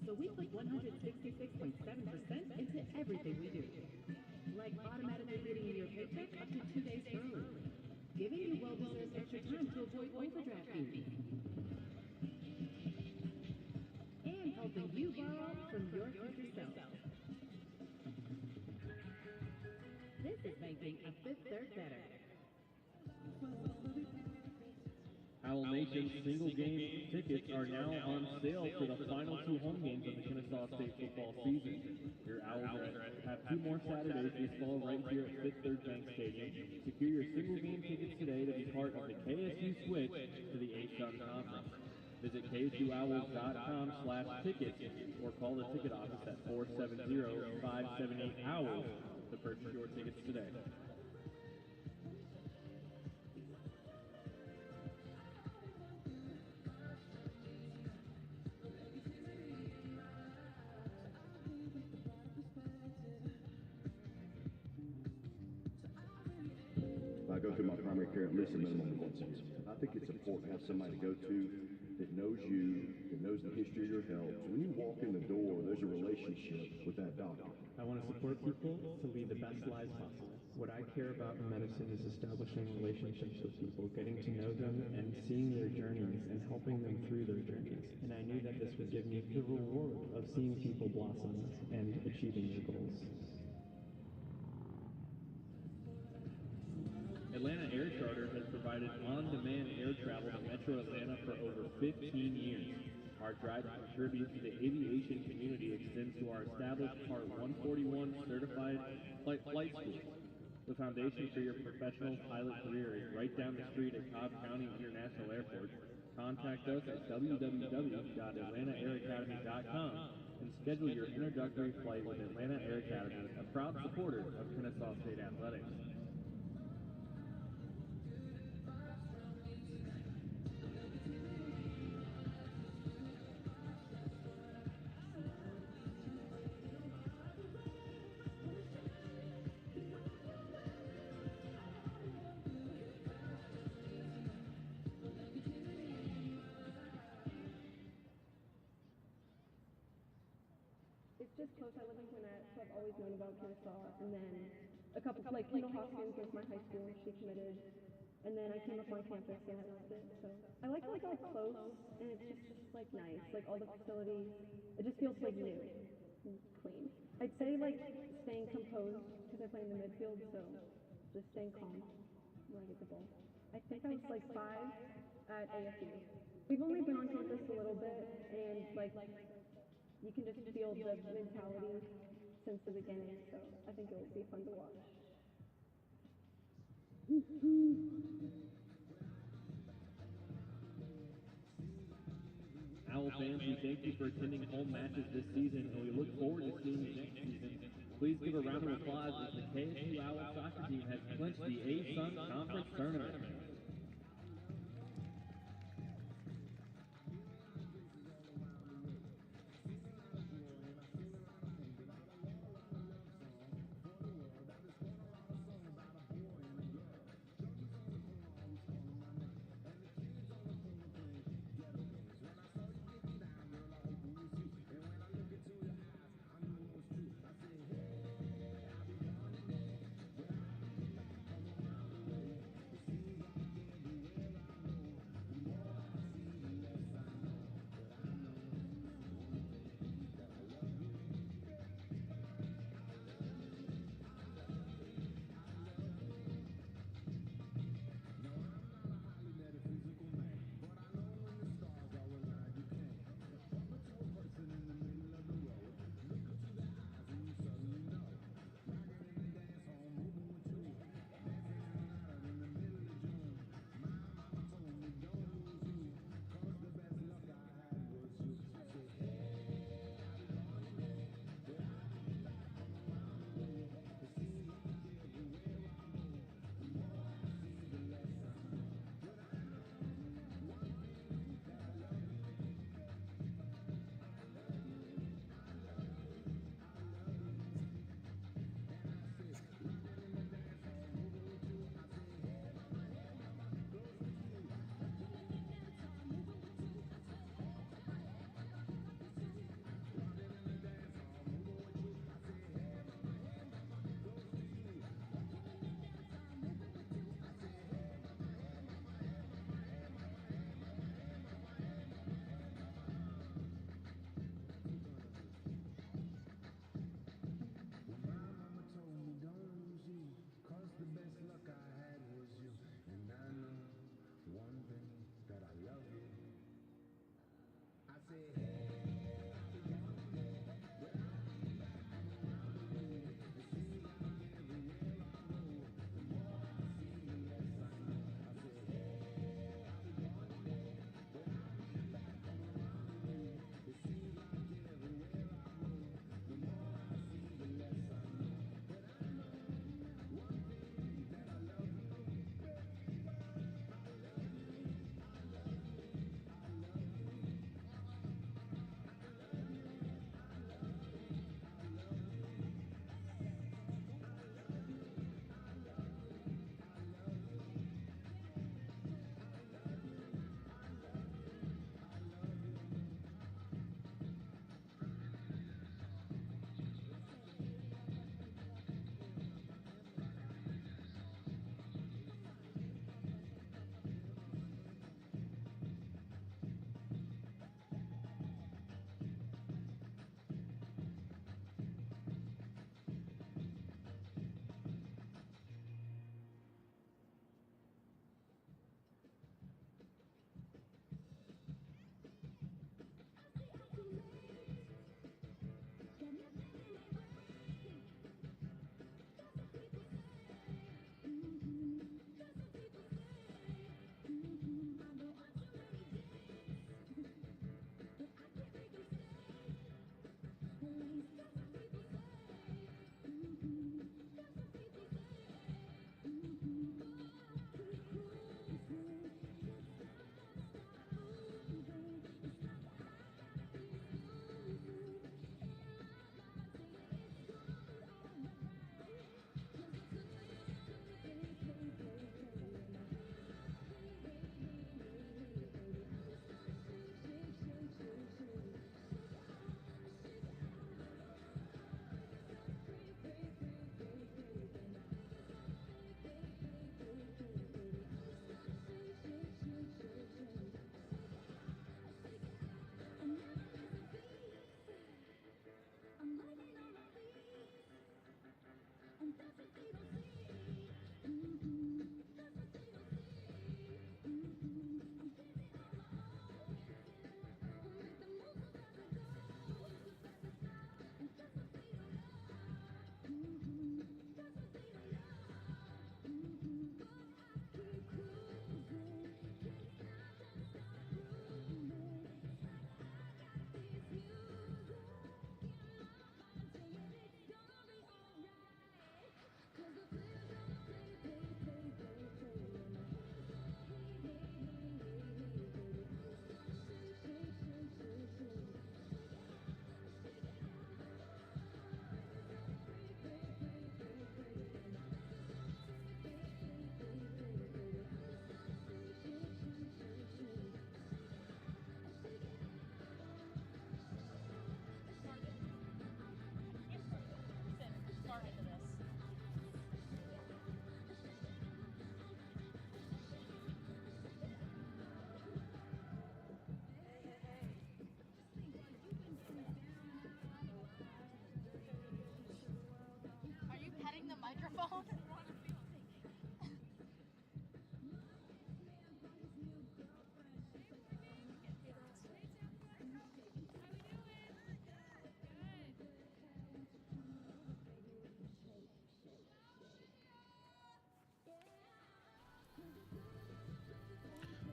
So we put 166.7% into everything we do. Like automatically getting you your paycheck up to 2 days early. Giving you well-deserved extra time to avoid overdraft fees. And helping you borrow from your future self. This is making a Fifth Third better. Owl Nation's single game tickets are now on sale for the final 2 home games of the Kennesaw State football season. Your Owls have 2 more Saturdays this fall right here at Fifth Third Bank Stadium. Secure your single game tickets today to be part of the KSU switch to the A-Sun Conference. Visit ksuowls.com/tickets or call the ticket office at 470-578-OWLS to purchase your tickets today. I go through my primary care at least a minimum of once a year. I think it's important to have somebody to go to that knows you, that knows the history of your health. So when you walk in the door, there's a relationship with that doctor. I want to support people to lead the best lives possible. What I care about in medicine is establishing relationships with people, getting to know them and seeing their journeys and helping them through their journeys. And I knew that this would give me the reward of seeing people blossom and achieving their goals. Atlanta Air Charter has provided on-demand air travel to Metro Atlanta for over 15 years. Our drive to contribute to the aviation community extends to our established Part 141 certified flight school. The foundation for your professional pilot career is right down the street at Cobb County International Airport. Contact us at www.atlantaairacademy.com and schedule your introductory flight with Atlanta Air Academy, a proud supporter of Kennesaw State Athletics. It's just close. I live in Gwinnett, so I've always known about Kennesaw. And then a couple, like Kendall Hoskins was my high school. She committed. And then I came up on campus and I loved it. So I like how it's all close and it's just like nice. Like all the facilities, it just feels like new and clean. I'd say like staying composed because I play in the midfield, so just staying calm when I get the ball. I think I was like 5 at ASU. We've only been on campus a little bit and like you can just feel the mentality since the beginning, so I think it will be fun to watch. Owl fans, we thank you for attending home matches this season, and we look forward to seeing you next season. Please give a round of applause as the KSU Owl soccer team has clinched the A-Sun Conference Tournament.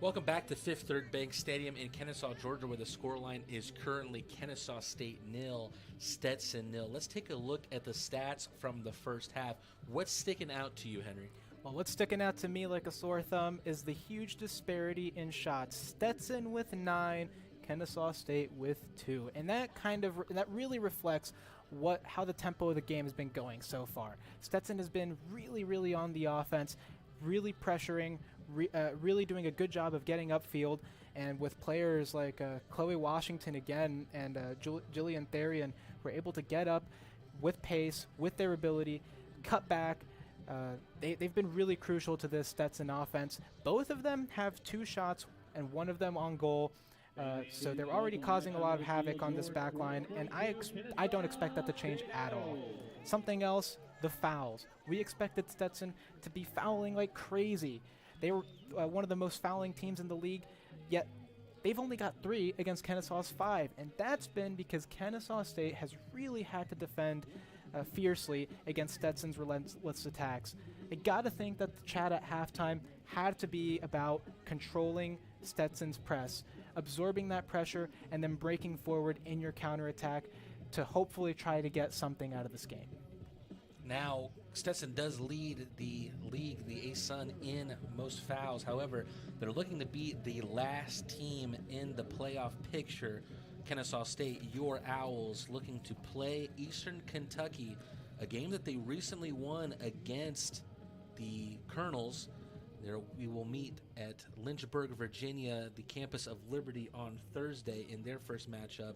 Welcome back to Fifth Third Bank Stadium in Kennesaw, Georgia, where the scoreline is currently Kennesaw State 0, Stetson 0. Let's take a look at the stats from the first half. What's sticking out to you, Henry? Well, what's sticking out to me like a sore thumb is the huge disparity in shots. Stetson with 9, Kennesaw State with 2. And that really reflects how the tempo of the game has been going so far. Stetson has been really on the offense, really pressuring, really doing a good job of getting upfield, and with players like Chloe Washington again and Jillian Therian who are able to get up with pace, with their ability, cut back. They've been really crucial to this Stetson offense. Both of them have 2 shots and one of them on goal. So they're already causing a lot of havoc on this back line, and I don't expect that to change at all. Something else, the fouls. We expected Stetson to be fouling like crazy. They were one of the most fouling teams in the league, yet they've only got 3 against Kennesaw's 5, and that's been because Kennesaw State has really had to defend fiercely against Stetson's relentless attacks. I gotta think that the chat at halftime had to be about controlling Stetson's press, absorbing that pressure, and then breaking forward in your counterattack to hopefully try to get something out of this game. Now, Stetson does lead the league, the A-Sun, in most fouls. However, they're looking to beat the last team in the playoff picture, Kennesaw State. Your Owls looking to play Eastern Kentucky, a game that they recently won against the Colonels. We will meet at Lynchburg, Virginia, the campus of Liberty, on Thursday in their first matchup.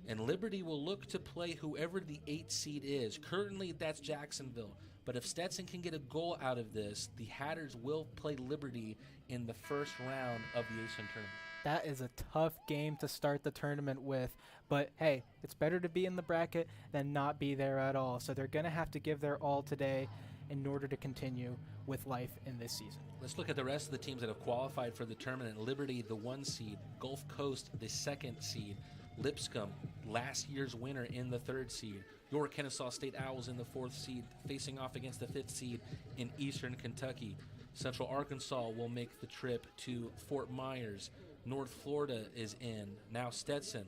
And Liberty will look to play whoever the 8th seed is. Currently, that's Jacksonville. But if Stetson can get a goal out of this, the Hatters will play Liberty in the first round of the A-Sun tournament. That is a tough game to start the tournament with. But, hey, it's better to be in the bracket than not be there at all. So they're going to have to give their all today in order to continue with life in this season. Let's look at the rest of the teams that have qualified for the tournament. Liberty, the 1 seed. Gulf Coast, the 2nd seed. Lipscomb, last year's winner, in the 3rd seed. Your Kennesaw State Owls in the 4th seed, facing off against the 5th seed in Eastern Kentucky. Central Arkansas will make the trip to Fort Myers. North Florida is in. Now Stetson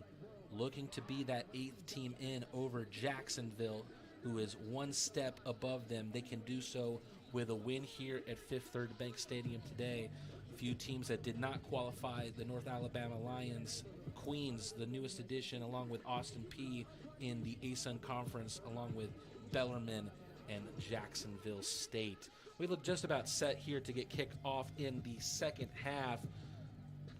looking to be that 8th team in over Jacksonville, who is 1 step above them. They can do so with a win here at Fifth Third Bank Stadium today. A few teams that did not qualify: the North Alabama Lions, Queens, the newest addition, along with Austin Peay in the A-Sun Conference, along with Bellarmine and Jacksonville State. We look just about set here to get kicked off in the second half.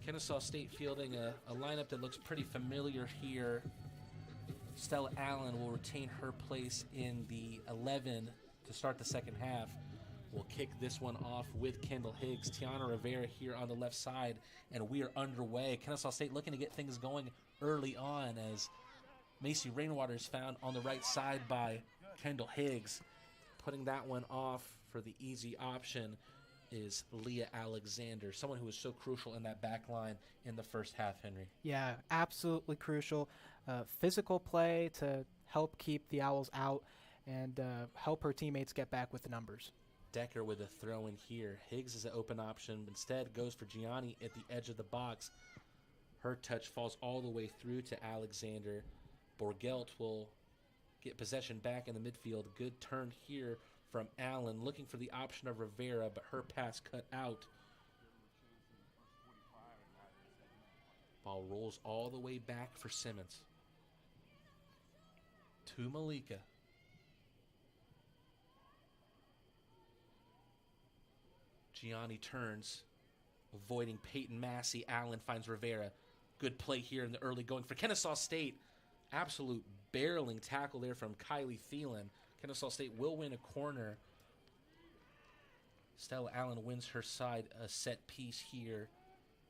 Kennesaw State fielding a lineup that looks pretty familiar here. Stella Allen will retain her place in the 11 to start the second half. We'll kick this one off with Kendall Higgs, Tiana Rivera here on the left side, and we are underway. Kennesaw State looking to get things going early on as Macy Rainwater is found on the right side by Kendall Higgs. Putting that one off for the easy option is Leah Alexander, someone who was so crucial in that back line in the first half, Henry. Yeah, absolutely crucial. Physical play to help keep the Owls out and help her teammates get back with the numbers. Decker with a throw in here. Higgs is an open option. Instead goes for Gianni at the edge of the box. Her touch falls all the way through to Alexander. Borgelt will get possession back in the midfield. Good turn here from Allen, looking for the option of Rivera, but her pass cut out. Ball rolls all the way back for Simmons. To Malika. Gianni turns, avoiding Peyton Massey. Allen finds Rivera. Good play here in the early going for Kennesaw State. Absolute barreling tackle there from Kylie Thielen. Kennesaw State will win a corner. Stella Allen wins her side a set piece here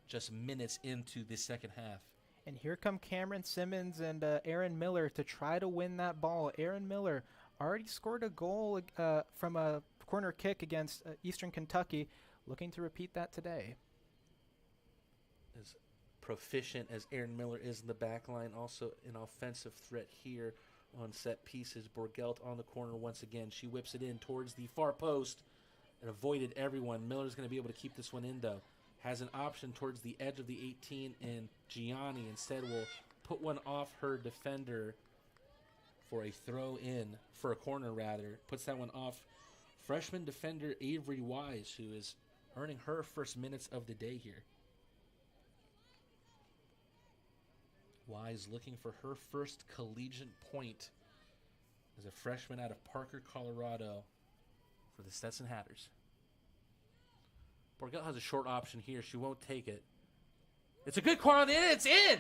just minutes into the second half. And here come Cameron Simmons and Aaron Miller to try to win that ball. Aaron Miller already scored a goal from a corner kick against Eastern Kentucky, looking to repeat that today. As proficient as Aaron Miller is in the back line, also an offensive threat here on set pieces. Borgelt on the corner once again. She whips it in towards the far post and avoided everyone. Miller's going to be able to keep this one in, though. has an option towards the edge of the 18, and Gianni instead will put one off her defender for a throw in, for a corner rather. Puts that one off freshman defender Avery Wise, who is earning her first minutes of the day here. Wise looking for her first collegiate point as a freshman out of Parker, Colorado for the Stetson Hatters. Borgelt has a short option here. She won't take it. It's a good corner on the end. It's in!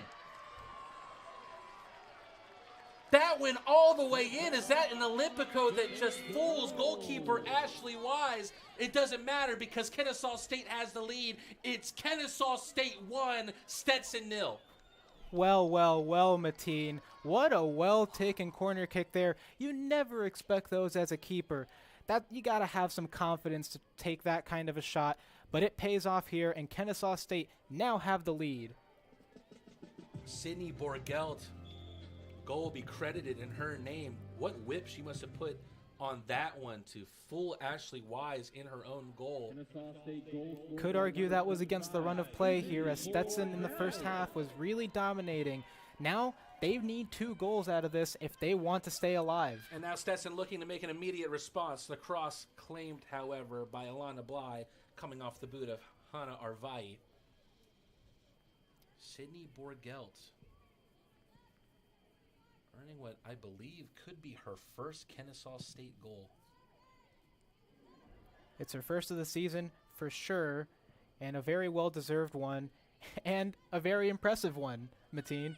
That went all the way in. Is that an Olympico that just fools goalkeeper Ashley Wise? It doesn't matter because Kennesaw State has the lead. It's Kennesaw State 1, Stetson 0. Well, Mateen. What a well-taken corner kick there. You never expect those as a keeper. That you got to have some confidence to take that kind of a shot, but it pays off here, and Kennesaw State now have the lead. Sydney Borgelt. Goal will be credited in her name. What whip she must have put on that one to fool Ashley Wise in her own goal. Could argue that was against the run of play here, as Stetson in the first half was really dominating. Now they need 2 goals out of this if they want to stay alive. And now Stetson looking to make an immediate response. The cross claimed, however, by Alana Bly, coming off the boot of Hannah Arvai. Sydney Borgelt earning what I believe could be her first Kennesaw State goal. It's her first of the season for sure, and a very well-deserved one, and a very impressive one, Mateen.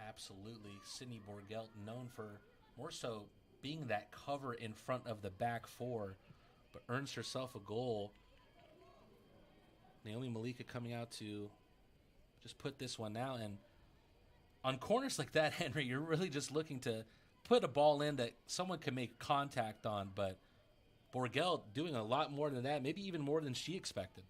Absolutely. Sydney Borgelt, known for more so being that cover in front of the back four, but earns herself a goal. Naomi Malika coming out to just put this one out. And on corners like that, Henry, you're really just looking to put a ball in that someone can make contact on, but Borgelt doing a lot more than that, maybe even more than she expected.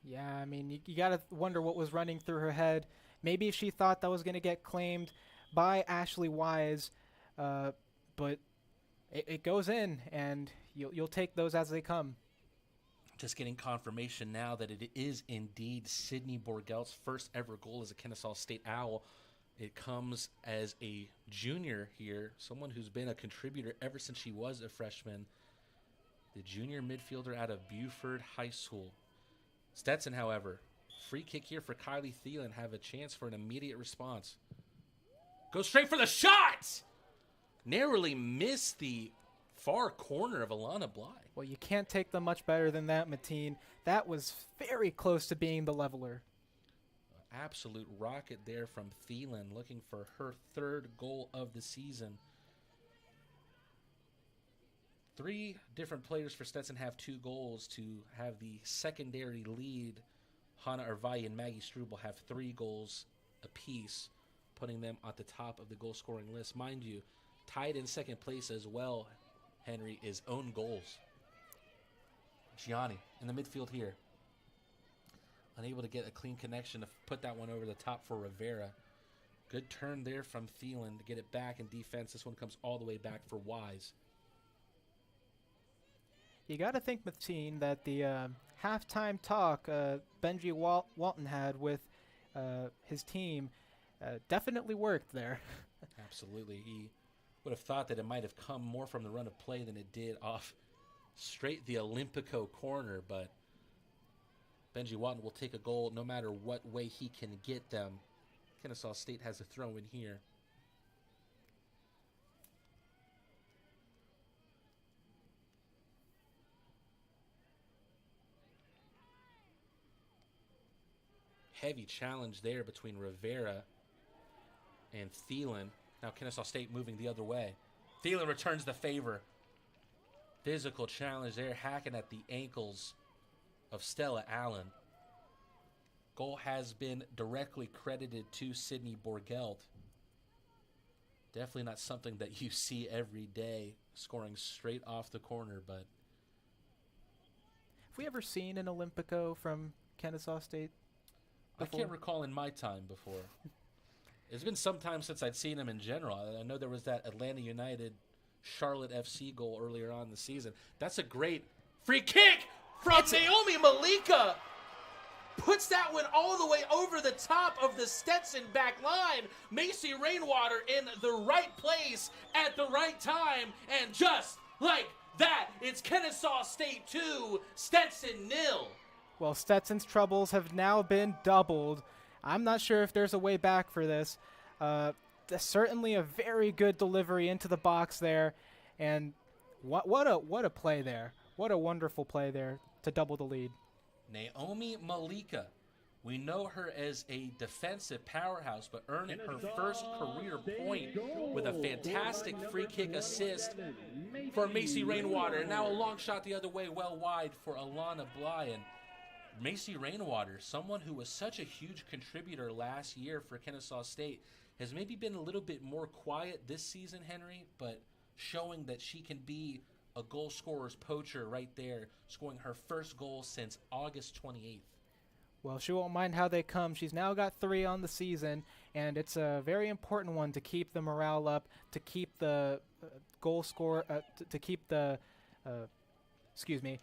Yeah, I mean, you got to wonder what was running through her head. Maybe if she thought that was going to get claimed by Ashley Wise, but it goes in, and you'll take those as they come. Just getting confirmation now that it is indeed Sydney Borgelt's first ever goal as a Kennesaw State Owl. It comes as a junior here, someone who's been a contributor ever since she was a freshman. The junior midfielder out of Buford High School. Stetson, however, free kick here for Kylie Thielen, have a chance for an immediate response. Go straight for the shot! Narrowly missed the far corner of Alana Bly. Well, you can't take them much better than that, Mateen. That was very close to being the leveler. Absolute rocket there from Thielen, looking for her third goal of the season. 3 different players for Stetson have 2 goals to have the secondary lead. Hannah Arvai and Maggie Struble have 3 goals apiece, putting them at the top of the goal-scoring list. Mind you, tied in second place as well, Henry, is own goals. Gianni in the midfield here. Unable to get a clean connection to put that one over the top for Rivera. Good turn there from Thielen to get it back in defense. This one comes all the way back for Wise. You got to think, Mateen, that the halftime talk Benji Walton had with his team definitely worked there. Absolutely. He would have thought that it might have come more from the run of play than it did off straight the Olympico corner, but Benji Walton will take a goal no matter what way he can get them. Kennesaw State has a throw in here. Heavy challenge there between Rivera and Thielen. Now Kennesaw State moving the other way. Thielen returns the favor. Physical challenge there, hacking at the ankles of Stella Allen. Goal has been directly credited to Sydney Borgelt. Definitely not something that you see every day, scoring straight off the corner, but... Have we ever seen an Olympico from Kennesaw State before? I can't recall in my time before. It's been some time since I'd seen him in general. I know there was that Atlanta United Charlotte FC goal earlier on in the season. That's a great free kick from Naomi Malika. puts that one all the way over the top of the Stetson back line. Macy Rainwater in the right place at the right time, and just like that, it's Kennesaw State 2, Stetson 0. Well, Stetson's troubles have now been doubled. I'm not sure if there's a way back for this. Certainly a very good delivery into the box there, and what a play there. What a wonderful play there to double the lead. Naomi Malika. We know her as a defensive powerhouse, but earning her first career point with a fantastic free kick assist for Macy Rainwater. And now a long shot the other way, well wide for Alana Bly. And Macy Rainwater, someone who was such a huge contributor last year for Kennesaw State, has maybe been a little bit more quiet this season, Henry, but showing that she can be a goal scorer's poacher right there, scoring her first goal since August 28th. Well, she won't mind how they come. She's now got 3 on the season, and it's a very important one to keep the morale up, to keep the goal score, to keep the, the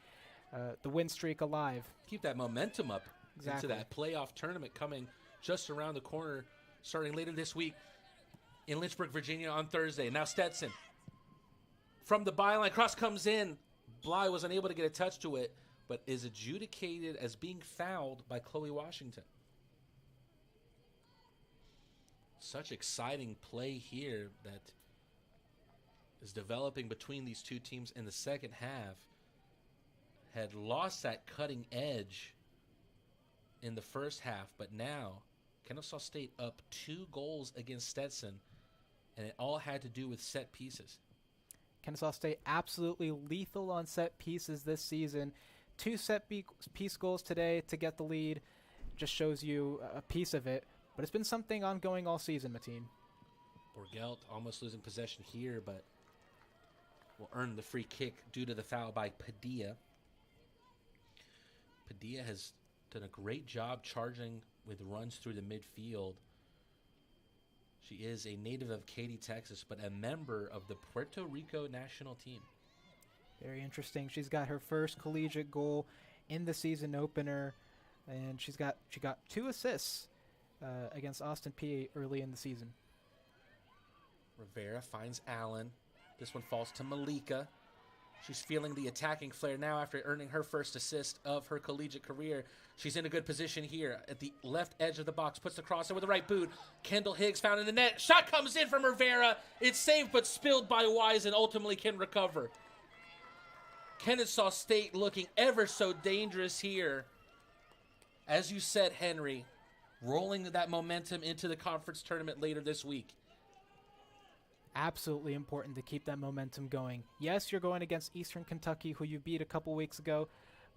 win streak alive. Keep that momentum up Exactly. into that playoff tournament coming just around the corner, starting later this week in Lynchburg, Virginia on Thursday. Now Stetson from the byline, cross comes in. Bly was unable to get a touch to it, but is adjudicated as being fouled by Chloe Washington. Such exciting play here that is developing between these two teams in the second half. Had lost that cutting edge in the first half, but now Kennesaw State up 2 goals against Stetson, and it all had to do with set pieces. Kennesaw State absolutely lethal on set pieces this season. 2 piece goals today to get the lead. Just shows you a piece of it, but it's been something ongoing all season, Mateen. Borgelt almost losing possession here, but will earn the free kick due to the foul by Padilla. Padilla has done a great job charging with runs through the midfield. She is a native of Katy, Texas, but a member of the Puerto Rico national team. Very interesting. She's got her first collegiate goal in the season opener, and she got 2 assists against Austin Peay early in the season. Rivera finds Allen. This one falls to Malika. She's feeling the attacking flair now after earning her first assist of her collegiate career. She's in a good position here at the left edge of the box. Puts the cross in with the right boot. Kendall Higgs found in the net. Shot comes in from Rivera. It's saved but spilled by Wise and ultimately can recover. Kennesaw State looking ever so dangerous here. As you said, Henry, rolling that momentum into the conference tournament later this week. Absolutely important to keep that momentum going. Yes, you're going against Eastern Kentucky, who you beat a couple weeks ago,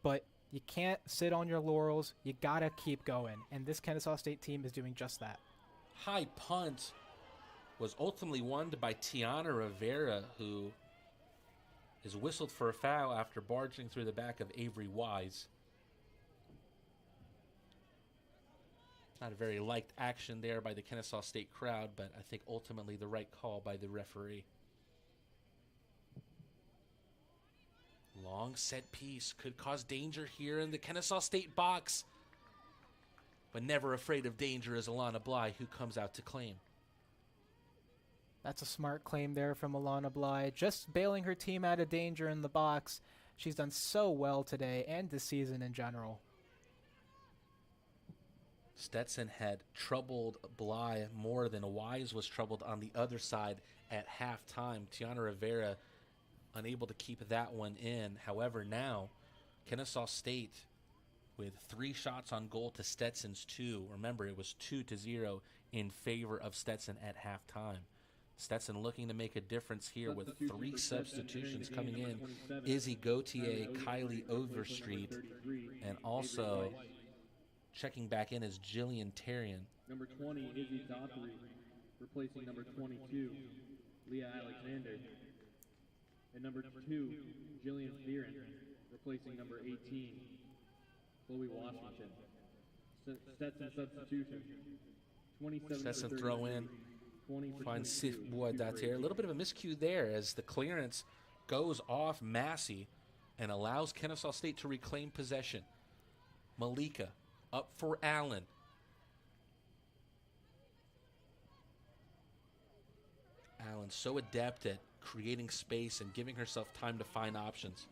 but you can't sit on your laurels. You got to keep going, and this Kennesaw State team is doing just that. High punt was ultimately won by Tiana Rivera, who is whistled for a foul after barging through the back of Avery Wise. Not a very liked action there by the Kennesaw State crowd, but I think ultimately the right call by the referee. Long set piece could cause danger here in the Kennesaw State box, but never afraid of danger is Alana Bly, who comes out to claim. That's a smart claim there from Alana Bly, just bailing her team out of danger in the box. She's done so well today and this season in general. Stetson had troubled Bly more than Wise was troubled on the other side at halftime. Tiana Rivera unable to keep that one in. However, now Kennesaw State with 3 shots on goal to Stetson's 2. Remember, it was 2-0 in favor of Stetson at halftime. Stetson looking to make a difference here with 3 substitutions coming in. Izzy Gautier, Kylie Overstreet, and also checking back in is Jillian Terrian. Number 20, Izzy Daughtry, replacing number 22, Leah Alexander. And number 2, Jillian Theron, replacing number 18, Chloe Washington. Stetson substitution. 27 Stetson throw in. Finds Sif Boisdater. A little bit of a miscue there as the clearance goes off Massey and allows Kennesaw State to reclaim possession. Malika Up for Allen. Allen so adept at creating space and giving herself time to find options.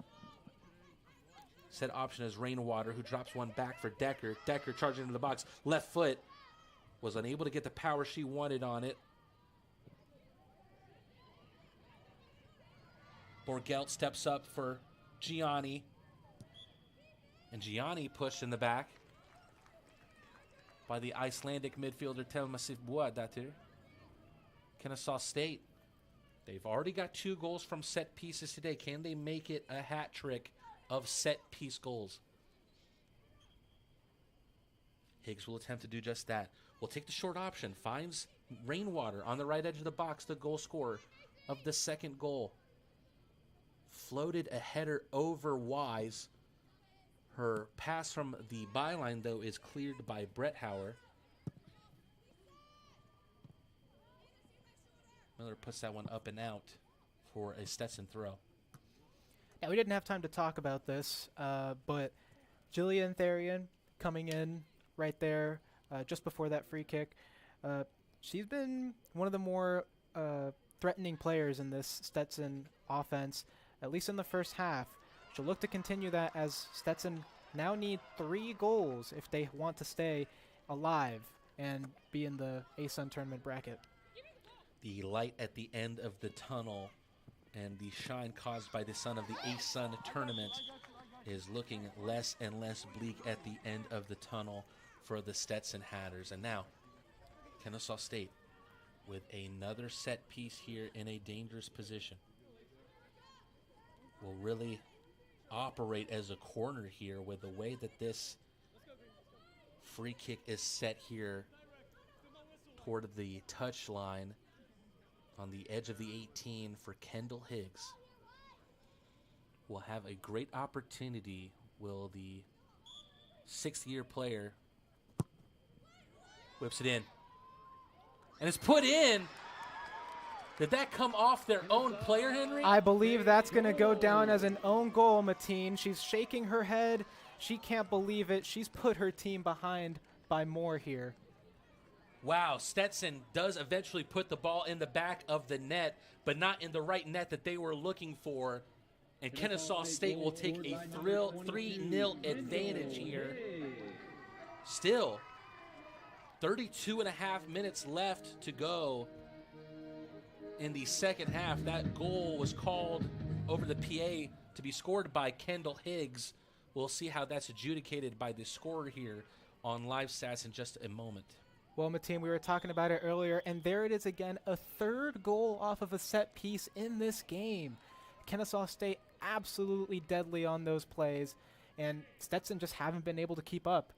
Set option is Rainwater, who drops one back for Decker. Decker charging into the box. Left foot. Was unable to get the power she wanted on it. Borgelt steps up for Gianni. And Gianni pushed in the back by the Icelandic midfielder Telmasif Buadatir. Kennesaw State. They've already got 2 goals from set pieces today. Can they make it a hat trick of set piece goals? Higgs will attempt to do just that. Will take the short option. Finds Rainwater on the right edge of the box, the goal scorer of the second goal. Floated a header over Wise. Her pass from the byline, though, is cleared by Brett Hauer. Miller puts that one up and out for a Stetson throw. Yeah, we didn't have time to talk about this, but Jillian Therian coming in right there just before that free kick. She's been one of the more threatening players in this Stetson offense, at least in the first half. She'll look to continue that as Stetson now need 3 goals if they want to stay alive and be in the ASUN tournament bracket. The light at the end of the tunnel and the shine caused by the sun of the ASUN tournament is looking less and less bleak at the end of the tunnel for the Stetson Hatters. And now, Kennesaw State with another set piece here in a dangerous position. Will really operate as a corner here with the way that this free kick is set here toward the touch line on the edge of the 18 for Kendall Higgs. Will have a great opportunity. Will the 6th-year player whips it in. And it's put in. Did that come off their own player, Henry? I believe that's going to go down as an own goal, Mateen. She's shaking her head. She can't believe it. She's put her team behind by more here. Wow, Stetson does eventually put the ball in the back of the net, but not in the right net that they were looking for. And Kennesaw State will take a 3-0 advantage here. Still, 32 and a half minutes left to go in the second half. That goal was called over the PA to be scored by Kendall Higgs. We'll see how that's adjudicated by the scorer here on live stats in just a moment. Well, Mateen, we were talking about it earlier, and there it is again, a 3rd goal off of a set piece in this game. Kennesaw State absolutely deadly on those plays, and Stetson just haven't been able to keep up.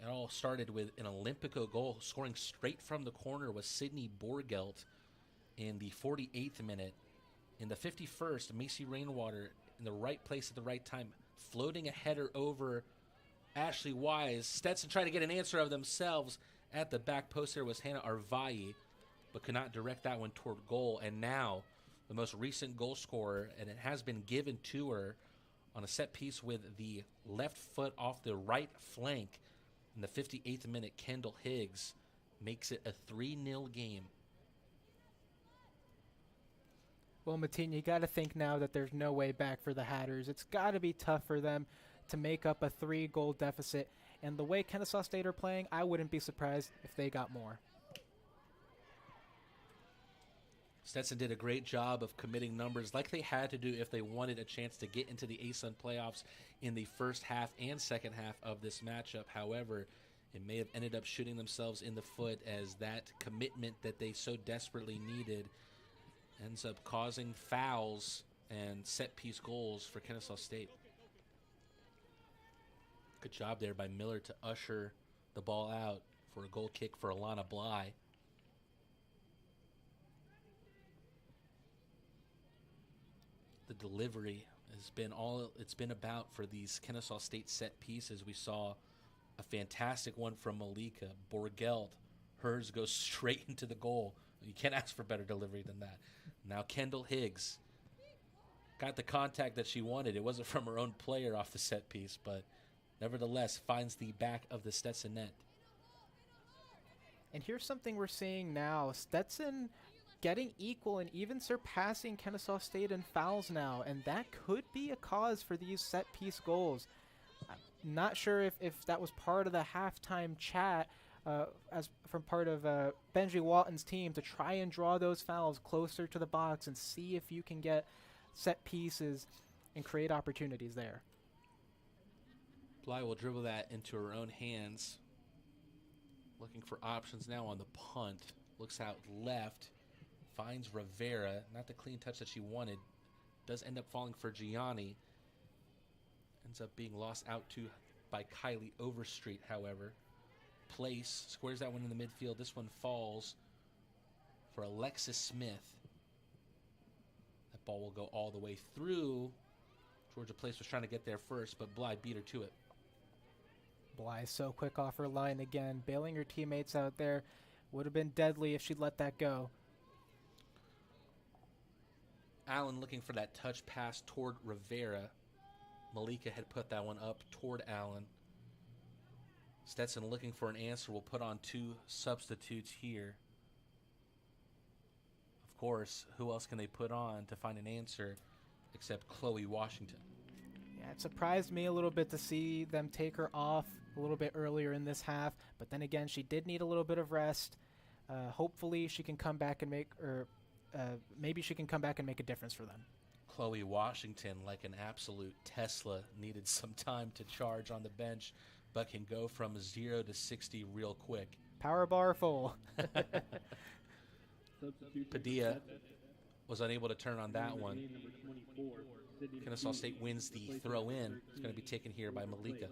It all started with an Olympico goal. Scoring straight from the corner was Sydney Borgelt in the 48th minute. In the 51st, Macy Rainwater in the right place at the right time, floating a header over Ashley Wise. Stetson trying to get an answer of themselves. At the back post there was Hannah Arvai, but could not direct that one toward goal. And now the most recent goal scorer, and it has been given to her on a set piece with the left foot off the right flank. In the 58th minute, Kendall Higgs makes it a 3-0 game. Well, Mateen, you got to think now that there's no way back for the Hatters. It's got to be tough for them to make up a 3-goal deficit. And the way Kennesaw State are playing, I wouldn't be surprised if they got more. Stetson did a great job of committing numbers like they had to do if they wanted a chance to get into the ASUN playoffs in the first half and second half of this matchup. However, it may have ended up shooting themselves in the foot as that commitment that they so desperately needed ends up causing fouls and set-piece goals for Kennesaw State. Good job there by Miller to usher the ball out for a goal kick for Alana Bly. The delivery has been all it's been about for these Kennesaw State set pieces. We saw a fantastic one from Malika Borgelt. Hers goes straight into the goal. You can't ask for better delivery than that. Now Kendall Higgs got the contact that she wanted. It wasn't from her own player off the set piece, but Nevertheless, finds the back of the Stetson net. And here's something we're seeing now. Stetson getting equal and even surpassing Kennesaw State in fouls now, and that could be a cause for these set-piece goals. I'm not sure if that was part of the halftime chat as from part of Benji Walton's team to try and draw those fouls closer to the box and see if you can get set pieces and create opportunities there. Bly will dribble that into her own hands. Looking for options now on the punt. Looks out left. Finds Rivera. Not the clean touch that she wanted. Does end up falling for Gianni. Ends up being lost out to by Kylie Overstreet, however. Place. Squares that one in the midfield. This one falls for Alexis Smith. That ball will go all the way through. Georgia Place was trying to get there first, but Bly beat her to it. Bly so quick off her line again, bailing her teammates out there. Would have been deadly if she'd let that go. Allen looking for that touch pass toward Rivera. Malika had put that one up toward Allen. Stetson looking for an answer. Will put on 2 substitutes here. Of course, who else can they put on to find an answer except Chloe Washington? Yeah, it surprised me a little bit to see them take her off a little bit earlier in this half, but then again, she did need a little bit of rest. Hopefully she can come back and maybe she can come back and make a difference for them. Chloe Washington, like an absolute Tesla, needed some time to charge on the bench, but can go from 0 to 60 real quick. Power bar full. Padilla was unable to turn on that one. Kennesaw State wins the throw-in. It's going to be taken here by Malika.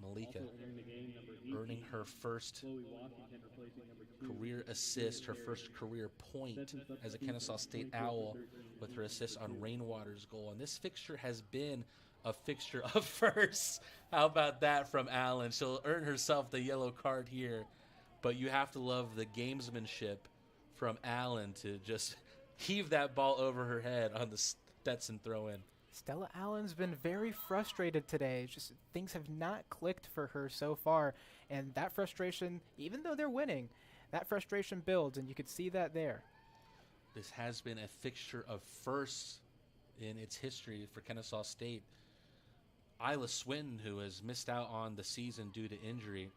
Malika earning her first career assist, her first career point as a Kennesaw State Owl with her assist on Rainwater's goal. And this fixture has been a fixture of firsts. How about that from Allen? She'll earn herself the yellow card here, but you have to love the gamesmanship from Allen to just heave that ball over her head on the Stetson throw-in. Stella Allen's been very frustrated today. Just things have not clicked for her so far. And that frustration, even though they're winning, that frustration builds, and you could see that there. This has been a fixture of firsts in its history for Kennesaw State. Isla Swinton, who has missed out on the season due to injury,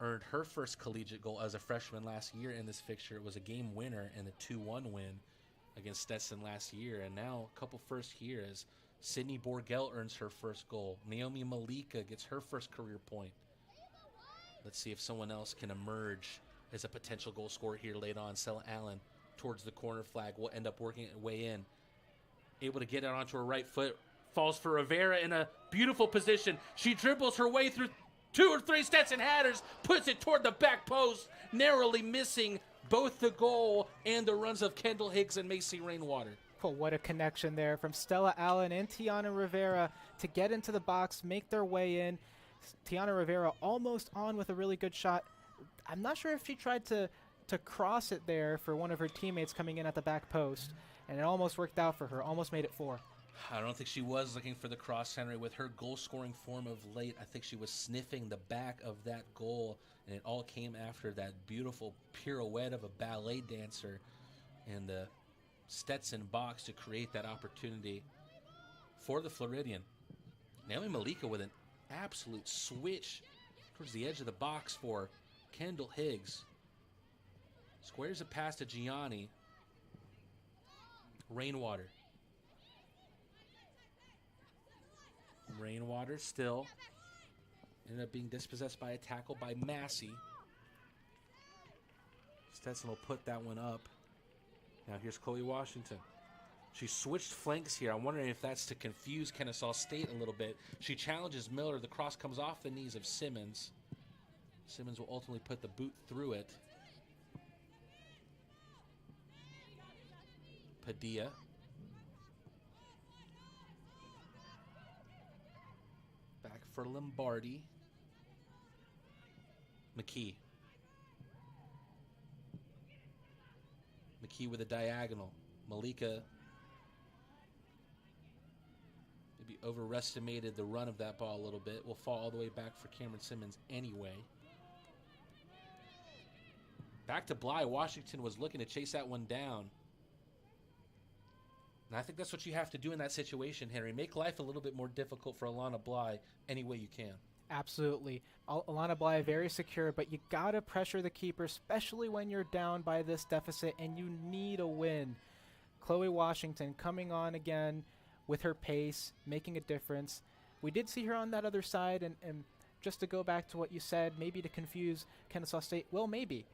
earned her first collegiate goal as a freshman last year in this fixture. It was a game winner in the 2-1 win against Stetson last year. And now a couple first here as Sydney Borgell earns her first goal. Naomi Malika gets her first career point. Let's see if someone else can emerge as a potential goal scorer here late on. Stella Allen towards the corner flag will end up working her way in. Able to get it onto her right foot. Falls for Rivera in a beautiful position. She dribbles her way through 2 or 3 Stetson Hatters, puts it toward the back post, narrowly missing both the goal and the runs of Kendall Higgs and Macy Rainwater. Oh, what a connection there from Stella Allen and Tiana Rivera to get into the box, make their way in. Tiana Rivera almost on with a really good shot. I'm not sure if she tried to cross it there for one of her teammates coming in at the back post, and it almost worked out for her, almost made it 4. I don't think she was looking for the cross, Henry. With her goal-scoring form of late, I think she was sniffing the back of that goal, and it all came after that beautiful pirouette of a ballet dancer in the Stetson box to create that opportunity for the Floridian. Naomi Malika with an absolute switch towards the edge of the box for Kendall Higgs. Squares it past to Gianni. Rainwater still ended up being dispossessed by a tackle by Massey. Stetson will put that one up. Now here's Chloe Washington. She switched flanks here. I'm wondering if that's to confuse Kennesaw State a little bit. She challenges Miller. The cross comes off the knees of Simmons. Simmons will ultimately put the boot through it. Padilla. Back for Lombardi. McKee. McKee with a diagonal. Malika Maybe overestimated the run of that ball a little bit. Will fall all the way back for Cameron Simmons anyway. Back to Bly. Washington was looking to chase that one down. And I think that's what you have to do in that situation, Henry. Make life a little bit more difficult for Alana Bly any way you can. Absolutely. Alana Bly very secure, but you got to pressure the keeper, especially when you're down by this deficit and you need a win. Chloe Washington coming on again with her pace, making a difference. We did see her on that other side, and just to go back to what you said, maybe to confuse Kennesaw State, well, maybe.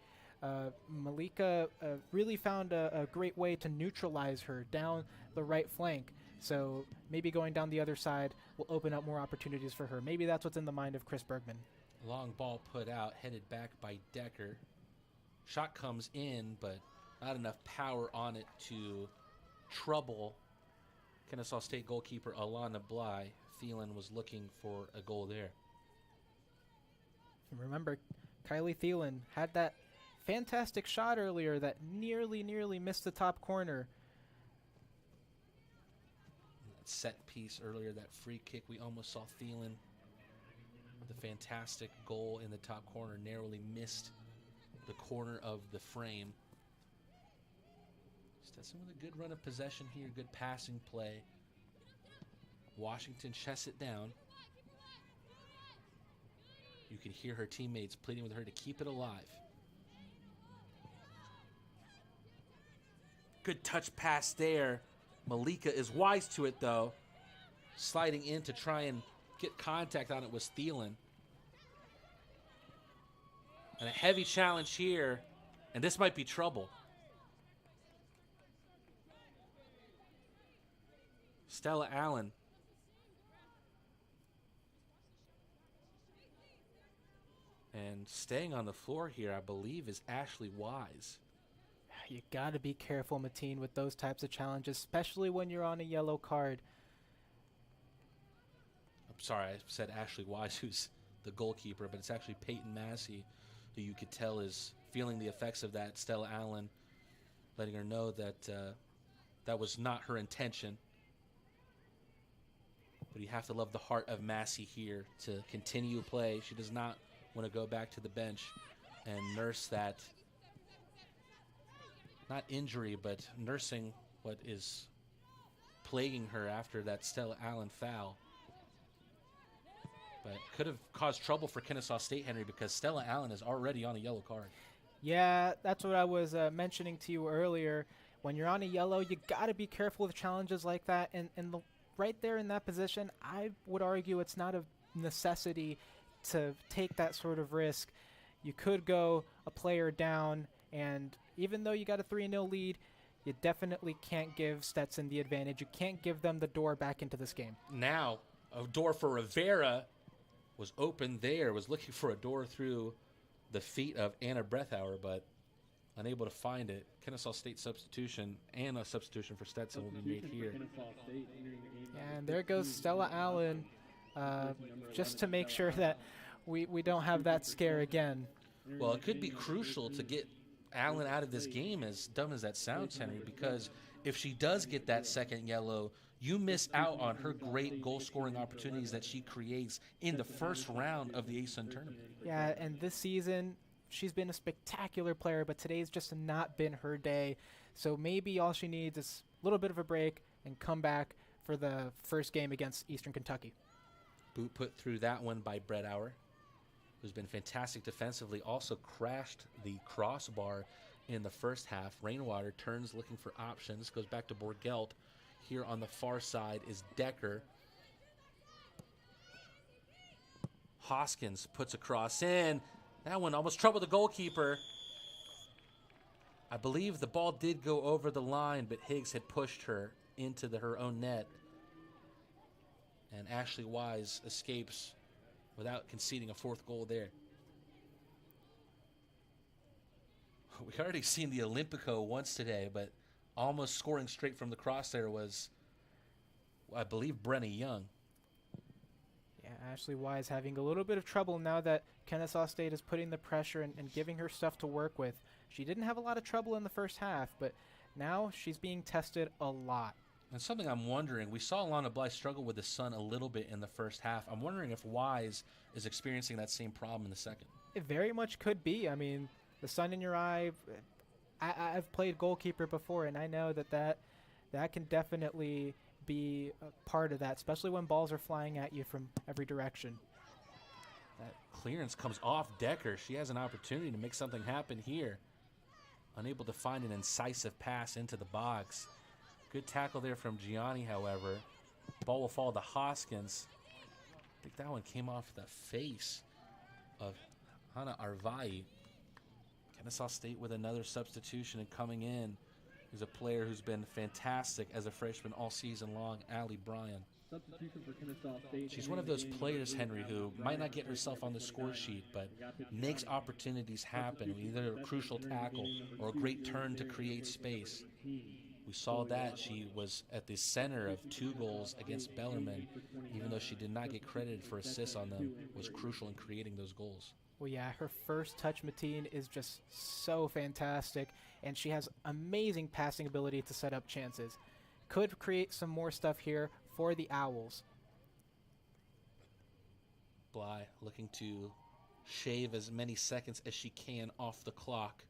Malika really found a great way to neutralize her down the right flank. So maybe going down the other side will open up more opportunities for her. Maybe that's what's in the mind of Chris Bergman. Long ball put out, headed back by Decker. Shot comes in, but not enough power on it to trouble Kennesaw State goalkeeper Alana Bly. Thielen was looking for a goal there. And remember, Kylie Thielen had that fantastic shot earlier that nearly missed the top corner. That set piece earlier, that free kick, we almost saw Thielen with a fantastic goal in the top corner, narrowly missed the corner of the frame. Stetson with a good run of possession here, good passing play. Washington chests it down. You can hear her teammates pleading with her to keep it alive. Good touch pass there. Malika is wise to it, though. Sliding in to try and get contact on it was Thielen. And a heavy challenge here, and this might be trouble. Stella Allen. And staying on the floor here, I believe, is Ashley Wise. You got to be careful, Mateen, with those types of challenges, especially when you're on a yellow card. I'm sorry, I said Ashley Wise, who's the goalkeeper, but it's actually Peyton Massey, who you could tell is feeling the effects of that. Stella Allen letting her know that that was not her intention. But you have to love the heart of Massey here to continue play. She does not want to go back to the bench and nurse that, not injury, but nursing what is plaguing her after that Stella Allen foul. But could have caused trouble for Kennesaw State, Henry, because Stella Allen is already on a yellow card. Yeah, that's what I was mentioning to you earlier. When you're on a yellow, you got to be careful with challenges like that. And right there in that position, I would argue it's not a necessity to take that sort of risk. You could go a player down, and even though you got a 3-0 lead, you definitely can't give Stetson the advantage. You can't give them the door back into this game. Now, a door for Rivera was open there, was looking for a door through the feet of Anna Breathauer, but unable to find it. Kennesaw State substitution, and a substitution for Stetson will be made here. And there goes Stella Allen, just to make sure that we don't have that scare again. Well, it could be crucial to get Allen out of this game, as dumb as that sounds, Henry, because if she does get that second yellow, you miss out on her great goal-scoring opportunities that she creates in the first round of the ASUN tournament. Yeah, and this season, she's been a spectacular player, but today's just not been her day. So maybe all she needs is a little bit of a break and come back for the first game against Eastern Kentucky. Boot put through that one by Breathauer, who's been fantastic defensively, also crashed the crossbar in the first half. Rainwater turns looking for options, goes back to Borgelt. Here on the far side is Decker. Hoskins puts a cross in. That one almost troubled the goalkeeper. I believe the ball did go over the line, but Higgs had pushed her into her own net. And Ashley Wise escapes without conceding a fourth goal there. We already seen the Olympico once today, but almost scoring straight from the cross there was, I believe, Brenna Young. Yeah, Ashley Wise having a little bit of trouble now that Kennesaw State is putting the pressure and giving her stuff to work with. She didn't have a lot of trouble in the first half, but now she's being tested a lot. And something I'm wondering, we saw Alana Blythe struggle with the sun a little bit in the first half. I'm wondering if Wise is experiencing that same problem in the second. It very much could be. I mean, the sun in your eye, I've played goalkeeper before, and I know that can definitely be a part of that, especially when balls are flying at you from every direction. That clearance comes off Decker. She has an opportunity to make something happen here. Unable to find an incisive pass into the box. Good tackle there from Gianni, however. Ball will fall to Hoskins. I think that one came off the face of Hannah Arvai. Kennesaw State with another substitution, and coming in is a player who's been fantastic as a freshman all season long, Allie Bryan. Substitution for Kennesaw State. She's one of those players, Henry, who might not get herself on the score sheet, but makes opportunities happen, either a crucial tackle or a great turn to create space. We saw that she was at the center of 2 goals against Bellarmine, even though she did not get credited for assists on them, was crucial in creating those goals. Well, yeah, her first touch, Mateen, is just so fantastic, and she has amazing passing ability to set up chances. Could create some more stuff here for the Owls. Bly looking to shave as many seconds as she can off the clock.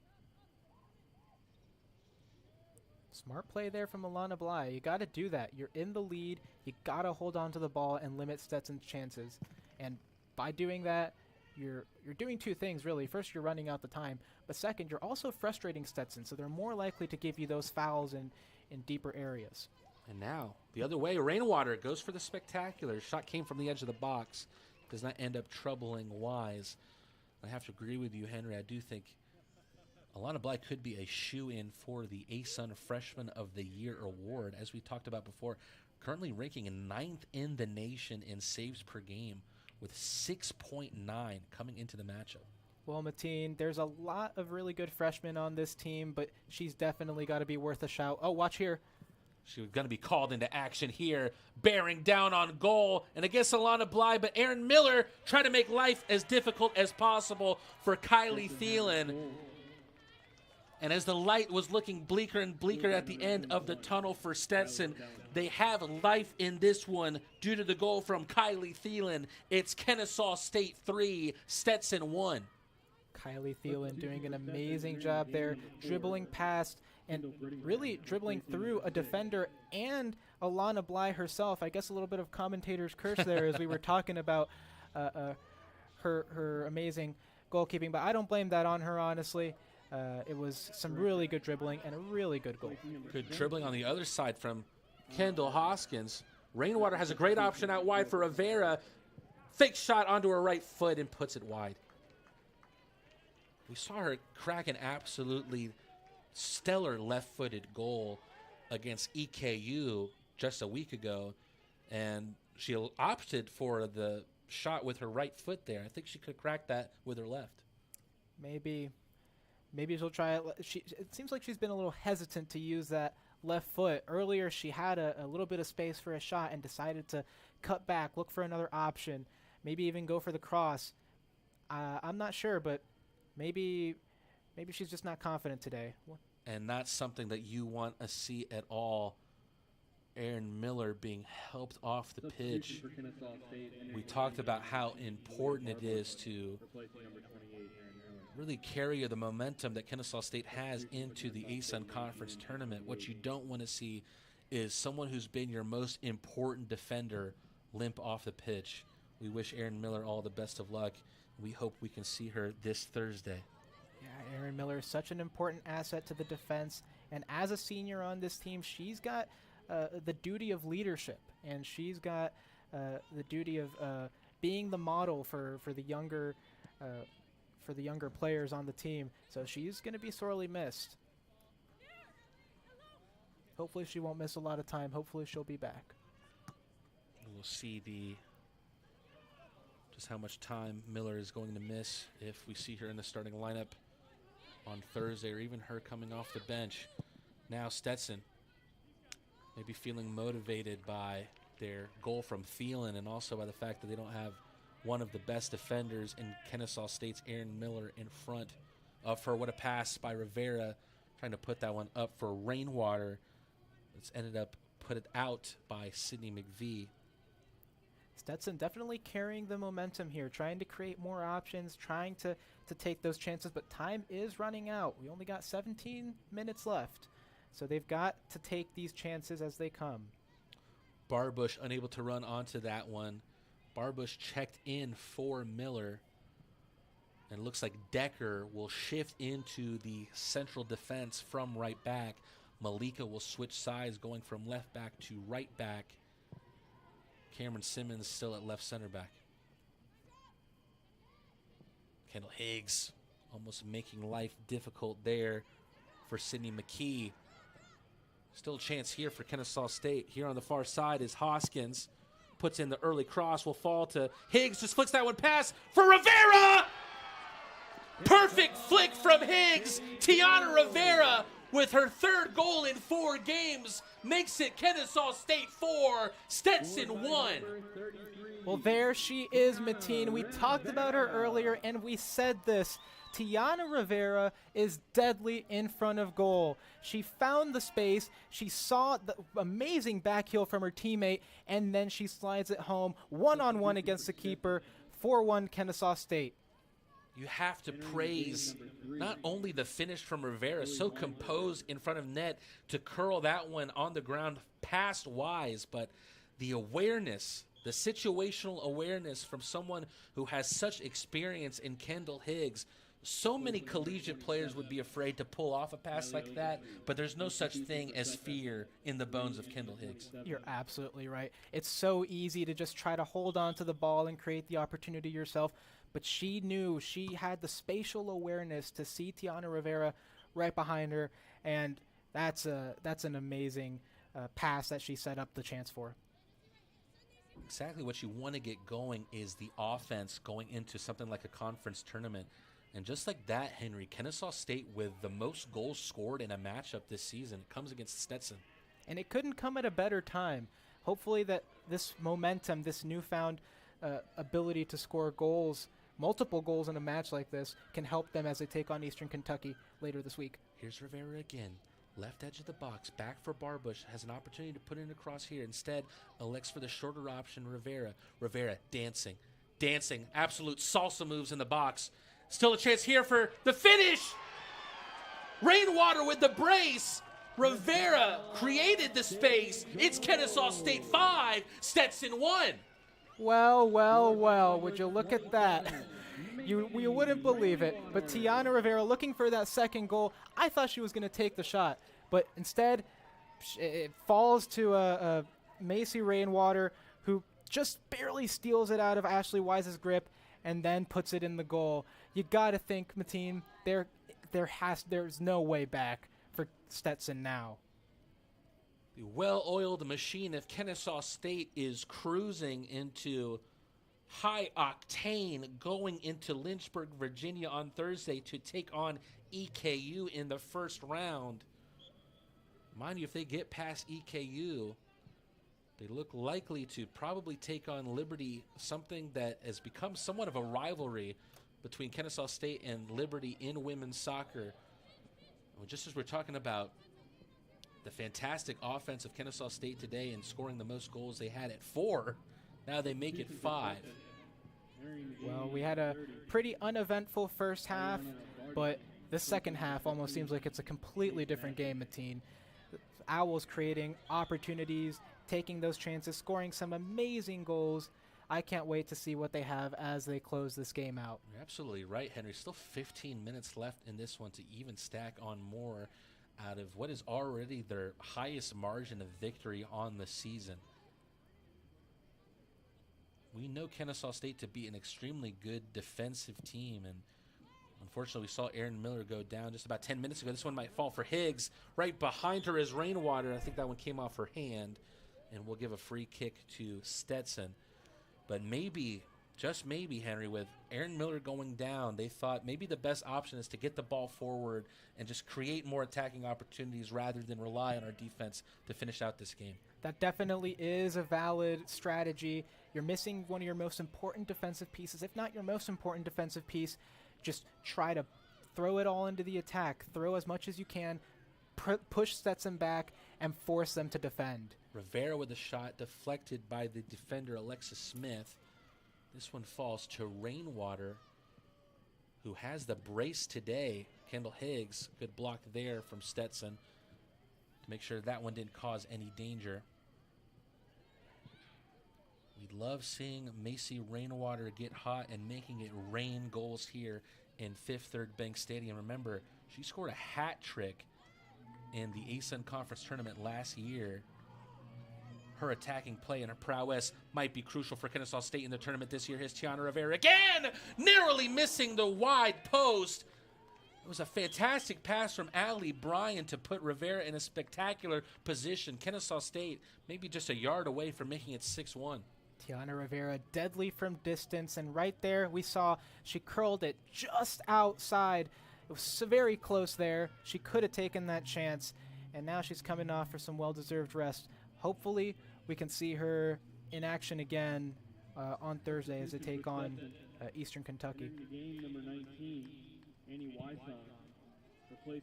Smart play there from Alana Bly. You got to do that. You're in the lead. You got to hold on to the ball and limit Stetson's chances. And by doing that, you're doing 2 things, really. First, you're running out the time. But second, you're also frustrating Stetson, so they're more likely to give you those fouls in deeper areas. And now, the other way, Rainwater goes for the spectacular. Shot came from the edge of the box. Does not end up troubling Wise. I have to agree with you, Henry. I do think Alana Bly could be a shoe-in for the ASUN Freshman of the Year award. As we talked about before, currently ranking 9th in the nation in saves per game with 6.9 coming into the matchup. Well, Mateen, there's a lot of really good freshmen on this team, but she's definitely got to be worth a shout. Oh, watch here. She's going to be called into action here, bearing down on goal, and against Alana Bly, but Erin Miller trying to make life as difficult as possible for Kylie Thielen. And as the light was looking bleaker and bleaker at the end of the tunnel for Stetson, they have life in this one due to the goal from Kylie Thielen. It's Kennesaw State 3, Stetson 1. Kylie Thielen doing an amazing job there, dribbling past and really dribbling through a defender and Alana Bly herself. I guess a little bit of commentator's curse there as we were talking about her amazing goalkeeping, but I don't blame that on her, honestly. It was some really good dribbling and a really good goal. Good dribbling on the other side from Kendall Hoskins. Rainwater has a great option out wide for Rivera. Fake shot onto her right foot and puts it wide. We saw her crack an absolutely stellar left-footed goal against EKU just a week ago, and she opted for the shot with her right foot there. I think she could crack that with her left. Maybe she'll try it. It seems like she's been a little hesitant to use that left foot. Earlier, she had a little bit of space for a shot and decided to cut back, look for another option, maybe even go for the cross. I'm not sure, but maybe she's just not confident today. And that's something that you want to see at all. Erin Miller being helped off the pitch. We talked about how important it is to really carry the momentum that Kennesaw State has into the ASUN Conference Tournament. What you don't want to see is someone who's been your most important defender limp off the pitch. We wish Erin Miller all the best of luck. We hope we can see her this Thursday. Yeah, Erin Miller is such an important asset to the defense, and as a senior on this team, she's got the duty of leadership, and she's got the duty of being the model for the younger players on the team. So she's going to be sorely missed. Hopefully she won't miss a lot of time. Hopefully she'll be back. We'll see just how much time Miller is going to miss if we see her in the starting lineup on Thursday, or even her coming off the bench. Now Stetson maybe feeling motivated by their goal from Thielen, and also by the fact that they don't have one of the best defenders in Kennesaw State's Erin Miller in front of her. What a pass by Rivera, trying to put that one up for Rainwater. It's ended up put it out by Sydney McVie. Stetson definitely carrying the momentum here, trying to create more options, trying to take those chances, but time is running out. We only got 17 minutes left, so they've got to take these chances as they come. Barbush unable to run onto that one. Barbush checked in for Miller. And it looks like Decker will shift into the central defense from right back. Malika will switch sides, going from left back to right back. Cameron Simmons still at left center back. Kendall Higgs almost making life difficult there for Sydney McKee. Still a chance here for Kennesaw State. Here on the far side is Hoskins. Puts in the early cross, will fall to Higgs. Just flicks that one pass for Rivera! Perfect flick from Higgs. Tiana Rivera with her third goal in 4 games makes it Kennesaw State 4, Stetson 1. Well, there she is, Mateen. We talked about her earlier, and we said this. Tiana Rivera is deadly in front of goal. She found the space. She saw the amazing back heel from her teammate, and then she slides it home one-on-one against the keeper. 4-1 Kennesaw State. You have to praise not only the finish from Rivera, so composed in front of net to curl that one on the ground past Wise, but the awareness, the situational awareness from someone who has such experience in Kendall Higgs. So many collegiate players would be afraid to pull off a pass like that, but there's no such thing as fear in the bones of Kendall Higgs. You're absolutely right. It's so easy to just try to hold on to the ball and create the opportunity yourself, but she knew, she had the spatial awareness to see Tiana Rivera right behind her, and that's an amazing pass that she set up the chance for. Exactly what you want to get going is the offense going into something like a conference tournament. And just like that, Henry, Kennesaw State with the most goals scored in a matchup this season comes against Stetson. And it couldn't come at a better time. Hopefully that this momentum, this newfound ability to score goals, multiple goals in a match like this, can help them as they take on Eastern Kentucky later this week. Here's Rivera again. Left edge of the box, back for Barbush, has an opportunity to put it across here. Instead, elects for the shorter option, Rivera. Rivera dancing, absolute salsa moves in the box. Still a chance here for the finish. Rainwater with the brace. Rivera created the space. It's Kennesaw State 5, Stetson 1. Well, would you look at that? You wouldn't believe it, but Tiana Rivera looking for that second goal. I thought she was going to take the shot, but instead it falls to Macy Rainwater, who just barely steals it out of Ashley Wise's grip and then puts it in the goal. You got to think, Mateen, there's no way back for Stetson now. The well-oiled machine of Kennesaw State is cruising into high octane going into Lynchburg, Virginia on Thursday to take on EKU in the first round. Mind you, if they get past EKU, they look likely to probably take on Liberty, something that has become somewhat of a rivalry between Kennesaw State and Liberty in women's soccer. Just as we're talking about the fantastic offense of Kennesaw State today and scoring the most goals they had at 4, now they make it 5. Well, we had a pretty uneventful first half, but the second half almost seems like it's a completely different game, Mateen. Owls creating opportunities, taking those chances, scoring some amazing goals. I can't wait to see what they have as they close this game out. You're absolutely right, Henry. Still 15 minutes left in this one to even stack on more out of what is already their highest margin of victory on the season. We know Kennesaw State to be an extremely good defensive team, and unfortunately we saw Erin Miller go down just about 10 minutes ago. This one might fall for Higgs. Right behind her is Rainwater. I think that one came off her hand, and we'll give a free kick to Stetson. But maybe, just maybe, Henry, with Erin Miller going down, they thought maybe the best option is to get the ball forward and just create more attacking opportunities rather than rely on our defense to finish out this game. That definitely is a valid strategy. You're missing one of your most important defensive pieces. If not your most important defensive piece, just try to throw it all into the attack. Throw as much as you can, push Stetson back, and force them to defend. Rivera with a shot deflected by the defender Alexis Smith. This one falls to Rainwater, who has the brace today. Kendall Higgs, good block there from Stetson to make sure that one didn't cause any danger. We love seeing Macy Rainwater get hot and making it rain goals here in Fifth Third Bank Stadium. Remember, she scored a hat trick in the ASUN Conference Tournament last year. Her attacking play and her prowess might be crucial for Kennesaw State in the tournament this year. Here's Tiana Rivera again, narrowly missing the wide post. It was a fantastic pass from Allie Bryan to put Rivera in a spectacular position. Kennesaw State maybe just a yard away from making it 6-1. Tiana Rivera deadly from distance, and right there we saw she curled it just outside. It was very close there. She could have taken that chance, and now she's coming off for some well-deserved rest. Hopefully we can see her in action again on Thursday as they take on Eastern Kentucky. Game number 19, Annie Wysong.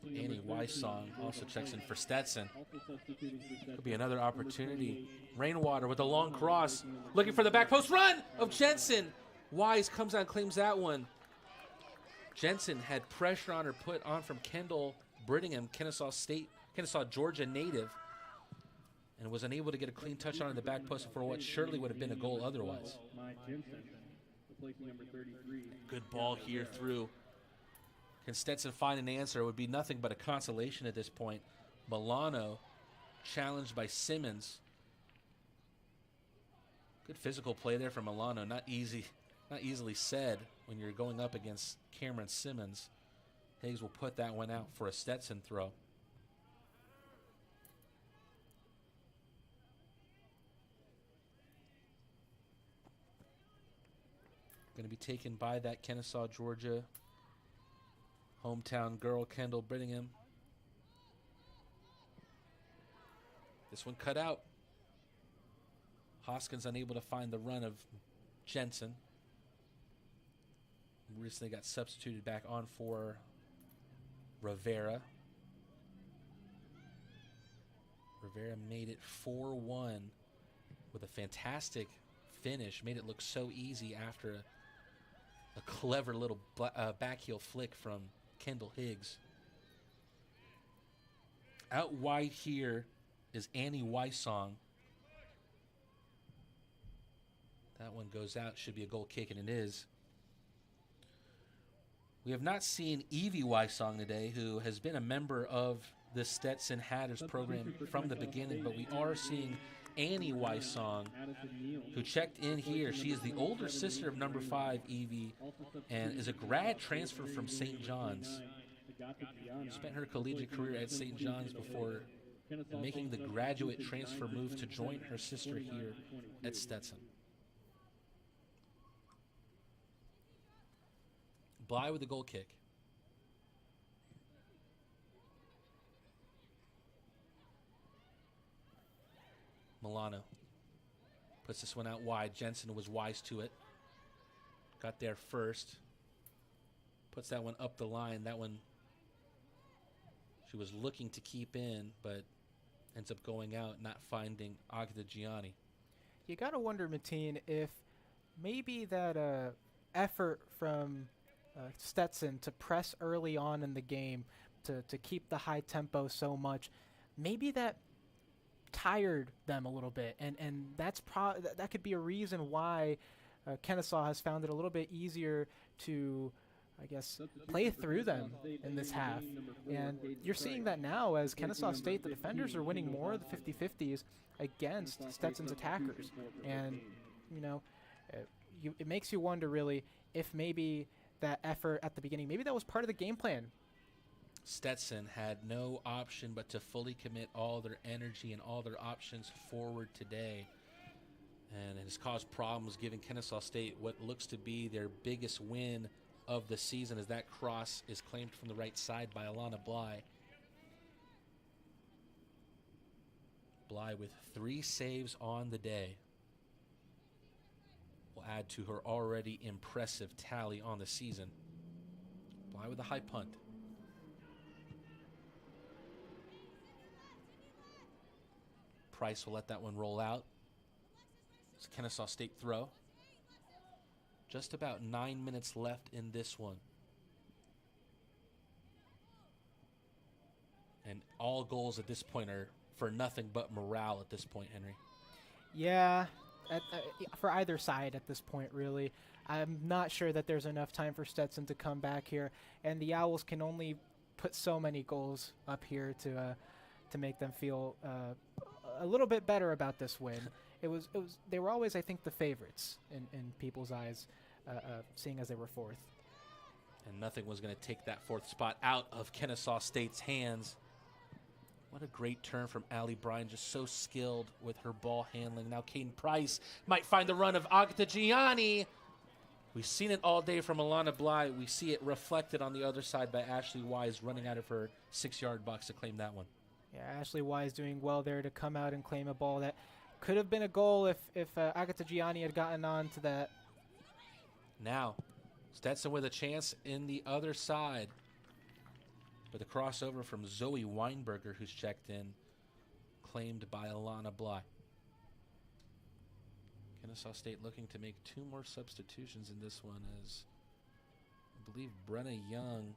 Annie Wysong also checks in for Stetson. Also substituting for Stetson. Could be another opportunity. Rainwater with a long cross, looking for the back post run of Jensen. Wise comes out, claims that one. Jensen had pressure on her put on from Kendall Brittingham, Kennesaw, Georgia native, and was unable to get a clean touch on the back post for what surely would have been a goal otherwise. Mike Jensen, replacing number 33. Good ball here through. Can Stetson find an answer? It would be nothing but a consolation at this point. Milano challenged by Simmons. Good physical play there from Milano. Not easily said when you're going up against Cameron Simmons. Higgs will put that one out for a Stetson throw. Going to be taken by that Kennesaw, Georgia hometown girl, Kendall Brittingham. This one cut out. Hoskins unable to find the run of Jensen. Recently got substituted back on for Rivera. Rivera made it 4-1 with a fantastic finish. Made it look so easy after a clever little backheel flick from Kendall Higgs. Out wide here is Annie Wysong. That one goes out. Should be a goal kick, and it is. We have not seen Evie Wysong today, who has been a member of the Stetson Hatters program from the beginning, but we are seeing Annie Wysong, who checked in here. She is the older sister of number 5, Evie, and is a grad transfer from St. John's. Spent her collegiate career at St. John's before making the graduate transfer move to join her sister here at Stetson. Bly with the goal kick. Milano puts this one out wide. Jensen was wise to it. Got there first. Puts that one up the line. That one she was looking to keep in, but ends up going out, not finding Agda Gianni. You got to wonder, Mateen, if maybe that effort from Stetson to press early on in the game, to keep the high tempo so much, maybe that tired them a little bit, and that's that could be a reason why Kennesaw has found it a little bit easier to, I guess, play through them in this half. And you're seeing that now as Kennesaw State, the defenders are winning more of the 50-50s against Stetson's attackers. And, you know, it makes you wonder really if maybe that effort at the beginning, maybe that was part of the game plan. Stetson had no option but to fully commit all their energy and all their options forward today. And it has caused problems, giving Kennesaw State what looks to be their biggest win of the season, as that cross is claimed from the right side by Alana Bly. Bly with 3 saves on the day will add to her already impressive tally on the season. Bly with a high punt. Price will let that one roll out. It's a Kennesaw State throw. Just about 9 minutes left in this one. And all goals at this point are for nothing but morale at this point, Henry. Yeah, for either side at this point, really. I'm not sure that there's enough time for Stetson to come back here, and the Owls can only put so many goals up here to make them feel a little bit better about this win. They were always, I think, the favorites in people's eyes, seeing as they were fourth. And nothing was going to take that fourth spot out of Kennesaw State's hands. What a great turn from Allie Bryan, just so skilled with her ball handling. Now Caden Price might find the run of Agatha Gianni. We've seen it all day from Alana Bly. We see it reflected on the other side by Ashley Wise running out of her 6-yard box to claim that one. Yeah, Ashley Wise doing well there to come out and claim a ball that could have been a goal if Agatha Gianni had gotten on to that. Now, Stetson with a chance in the other side. But the crossover from Zoe Weinberger, who's checked in, claimed by Alana Bly. Kennesaw State looking to make 2 more substitutions in this one, as I believe Brenna Young,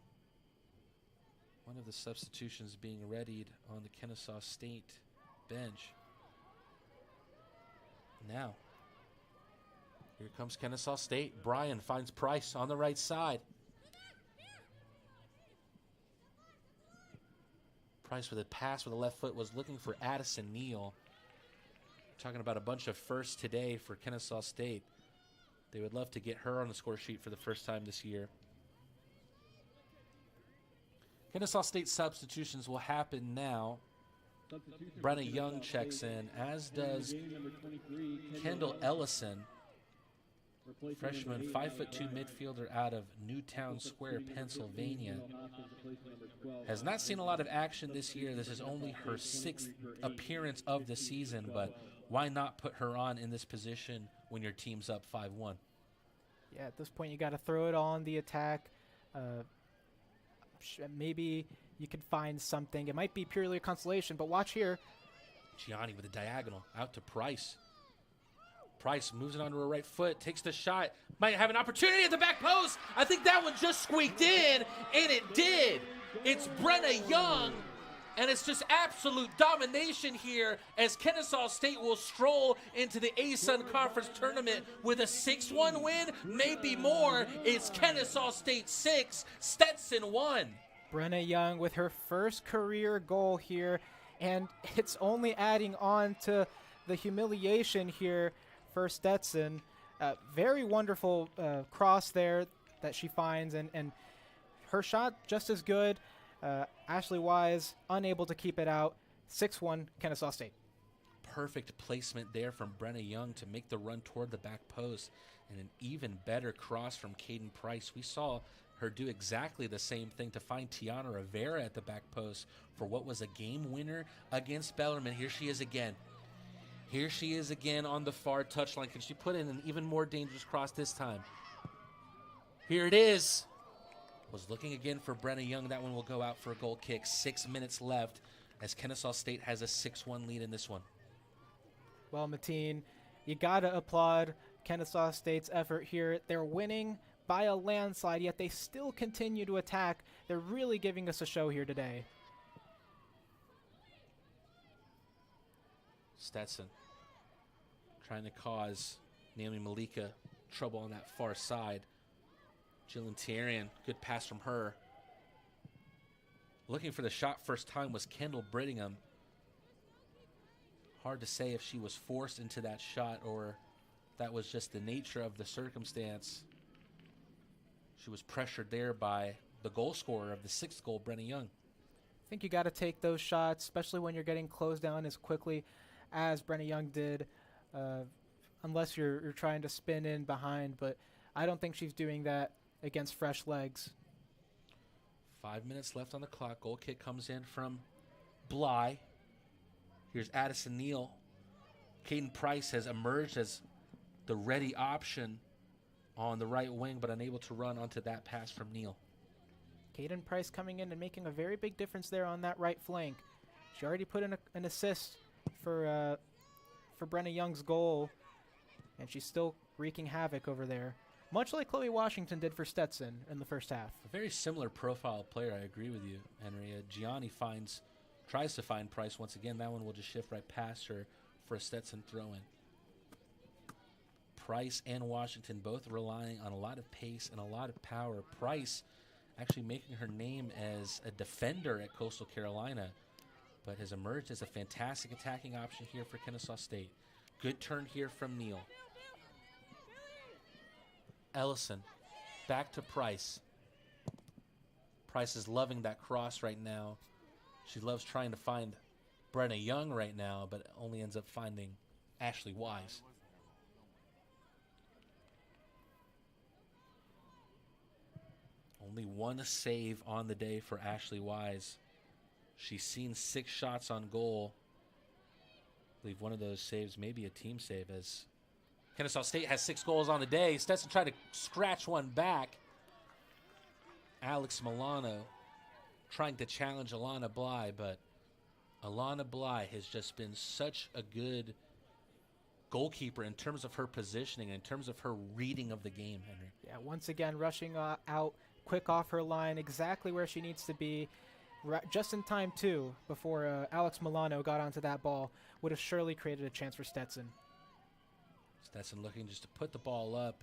one of the substitutions being readied on the Kennesaw State bench. Now, here comes Kennesaw State. Bryan finds Price on the right side. Price with a pass with the left foot was looking for Addison Neal. Talking about a bunch of firsts today for Kennesaw State. They would love to get her on the score sheet for the first time this year. Kennesaw State substitutions will happen now. Brenna Young checks in, as does Kendall Ellison, freshman 5'2" midfielder out of Newtown Square, Pennsylvania. Has not seen a lot of action this year. This is only her 6th appearance of the season, but why not put her on in this position when your team's up 5-1? Yeah, at this point you got to throw it on the attack. Maybe you could find something. It might be purely a consolation, but watch here. Gianni with a diagonal out to Price. Price moves it onto her right foot, takes the shot, might have an opportunity at the back post. I think that one just squeaked in, and it did. It's Brenna Young, and it's just absolute domination here as Kennesaw State will stroll into the A-Sun Conference Tournament with a 6-1 win, maybe more. It's Kennesaw State 6, Stetson 1. Brenna Young with her first career goal here, and it's only adding on to the humiliation here for Stetson. Very wonderful cross there that she finds, and her shot just as good. Ashley Wise unable to keep it out. 6-1 Kennesaw State. Perfect placement there from Brenna Young to make the run toward the back post, and an even better cross from Caden Price. We saw her do exactly the same thing to find Tiana Rivera at the back post for what was a game winner against Bellarmine. Here she is again. Here she is again on the far touchline. Can she put in an even more dangerous cross this time? Here it is. Was looking again for Brenna Young. That one will go out for a goal kick. 6 minutes left as Kennesaw State has a 6-1 lead in this one. Well, Mateen, you got to applaud Kennesaw State's effort here. They're winning by a landslide, yet they still continue to attack. They're really giving us a show here today. Stetson trying to cause Naomi Malika trouble on that far side. Jillian Thierrien, good pass from her. Looking for the shot first time was Kendall Brittingham. Hard to say if she was forced into that shot or that was just the nature of the circumstance. She was pressured there by the goal scorer of the 6th goal, Brenna Young. I think you got to take those shots, especially when you're getting closed down as quickly as Brenna Young did, unless you're trying to spin in behind. But I don't think she's doing that against fresh legs. 5 minutes left on the clock. Goal kick comes in from Bly. Here's Addison Neal. Caden Price has emerged as the ready option on the right wing, but unable to run onto that pass from Neal. Caden Price coming in and making a very big difference there on that right flank. She already put in an assist for Brenna Young's goal, and she's still wreaking havoc over there, much like Chloe Washington did for Stetson in the first half. A very similar profile player, I agree with you, Henry. Gianni tries to find Price once again. That one will just shift right past her for a Stetson throw-in. Price and Washington both relying on a lot of pace and a lot of power. Price actually making her name as a defender at Coastal Carolina, but has emerged as a fantastic attacking option here for Kennesaw State. Good turn here from Neal. Ellison back to Price. Price is loving that cross right now. She loves trying to find Brenna Young right now, but only ends up finding Ashley Wise. Only one save on the day for Ashley Wise. She's seen 6 shots on goal. I believe one of those saves may be a team save, as Kennesaw State has 6 goals on the day. Stetson tried to scratch one back. Alex Milano trying to challenge Alana Bly, but Alana Bly has just been such a good goalkeeper in terms of her positioning, in terms of her reading of the game, Henry. Yeah, once again, rushing out quick off her line, exactly where she needs to be, just in time, too, before Alex Milano got onto that ball. Would have surely created a chance for Stetson. Stetson looking just to put the ball up.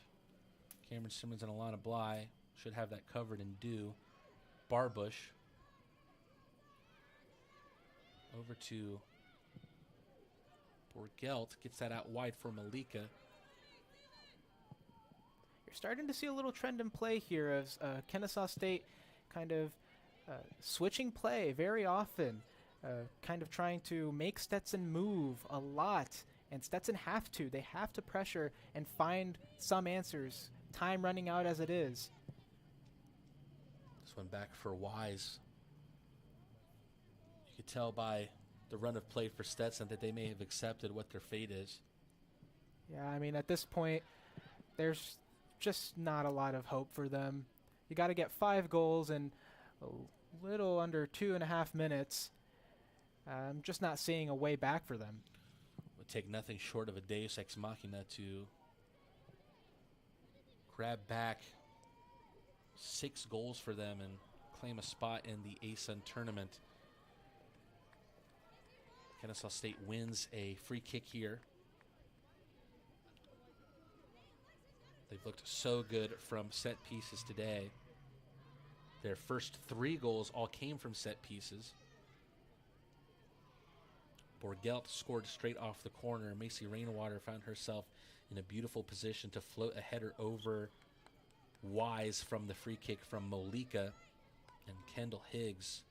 Cameron Simmons and Alana Bly should have that covered and do. Barbush over to Borgelt, gets that out wide for Malika. You're starting to see a little trend in play here as Kennesaw State kind of switching play very often, kind of trying to make Stetson move a lot, and Stetson they have to pressure and find some answers, time running out as it is. This one back for Wise. You could tell by the run of play for Stetson that they may have accepted what their fate is. Yeah, I mean, at this point, there's just not a lot of hope for them. You got to get 5 goals in a little under 2.5 minutes. I'm just not seeing a way back for them. Would take nothing short of a Deus Ex Machina to grab back 6 goals for them and claim a spot in the ASUN tournament. Kennesaw State wins a free kick here. They've looked so good from set pieces today. Their first 3 goals all came from set pieces. Borgelt scored straight off the corner. Macy Rainwater found herself in a beautiful position to float a header over Wise from the free kick from Molika. And Kendall Higgs,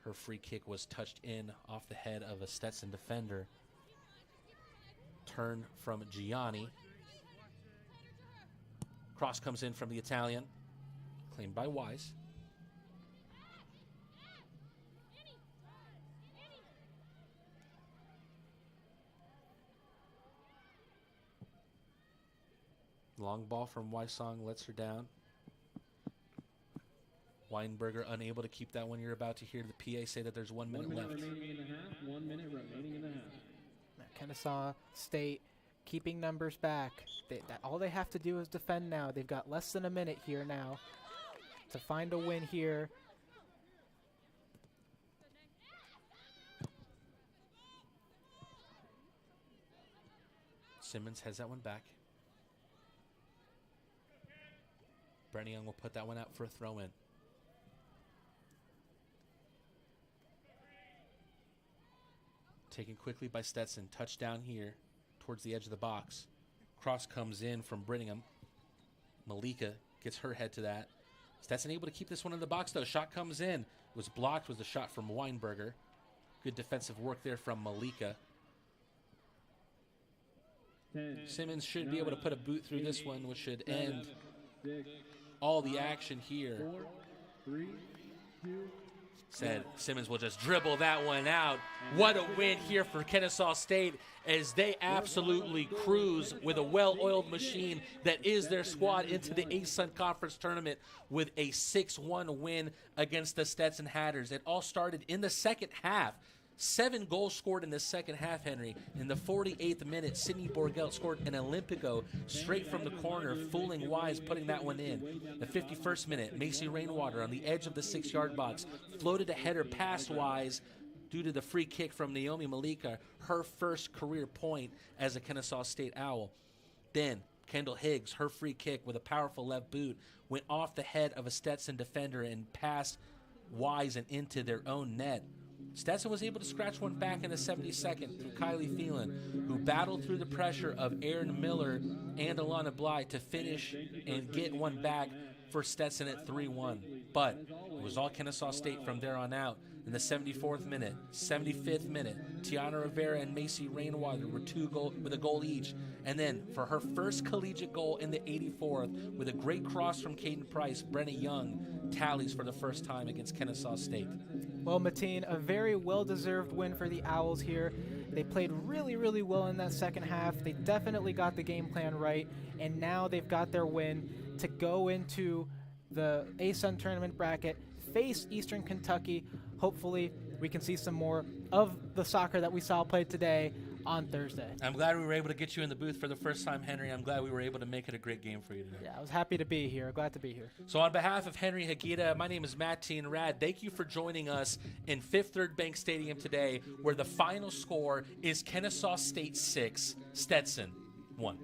her free kick was touched in off the head of a Stetson defender. Turn from Gianni. Cross comes in from the Italian. Claimed by Wise. Long ball from Wysong lets her down. Weinberger unable to keep that one. You're about to hear the PA say that there's 1 minute left. 1 minute remaining in the half. 1 minute remaining in the half. Kennesaw State keeping numbers back. All they have to do is defend now. They've got less than a minute here now to find a win here. Simmons has that one back. Brenna Young will put that one out for a throw-in. Taken quickly by Stetson. Touchdown here towards the edge of the box. Cross comes in from Brittingham. Malika gets her head to that. Stetson able to keep this one in the box, though. Shot comes in. It was blocked, was the shot from Weinberger. Good defensive work there from Malika. 10, Simmons should 9, be able to put a boot through this one, which should 7, end 6, all the action here. 4, 3, 2. Said Simmons will just dribble that one out. What a win here for Kennesaw State as they absolutely cruise with a well-oiled machine that is their squad into the ASUN Conference Tournament with a 6-1 win against the Stetson Hatters. It all started in the second half. 7 goals scored in the second half, Henry. In the 48th minute, Sidney Borgelt scored an Olympico straight from the corner, fooling Wise, putting that one in. The 51st minute, Macy Rainwater on the edge of the 6-yard box floated a header past Wise due to the free kick from Naomi Malika, her first career point as a Kennesaw State Owl. Then Kendall Higgs, her free kick with a powerful left boot, went off the head of a Stetson defender and passed Wise and into their own net. Stetson was able to scratch one back in the 72nd through Kylie Phelan, who battled through the pressure of Erin Miller and Alana Bly to finish and get one back for Stetson at 3-1. But it was all Kennesaw State from there on out. In the 74th minute, 75th minute, Tiana Rivera and Macy Rainwater were with a goal each. And then for her first collegiate goal in the 84th, with a great cross from Caden Price, Brenna Young tallies for the first time against Kennesaw State. Well, Mateen, a very well-deserved win for the Owls here. They played really, really well in that second half. They definitely got the game plan right, and now they've got their win to go into the ASUN tournament bracket, face Eastern Kentucky. Hopefully, we can see some more of the soccer that we saw played today on Thursday. I'm glad we were able to get you in the booth for the first time, Henry. I'm glad we were able to make it a great game for you today. Yeah, I was happy to be here. Glad to be here. So on behalf of Henry Hagita, my name is Matt Rad. Thank you for joining us in Fifth Third Bank Stadium today, where the final score is Kennesaw State 6, Stetson 1.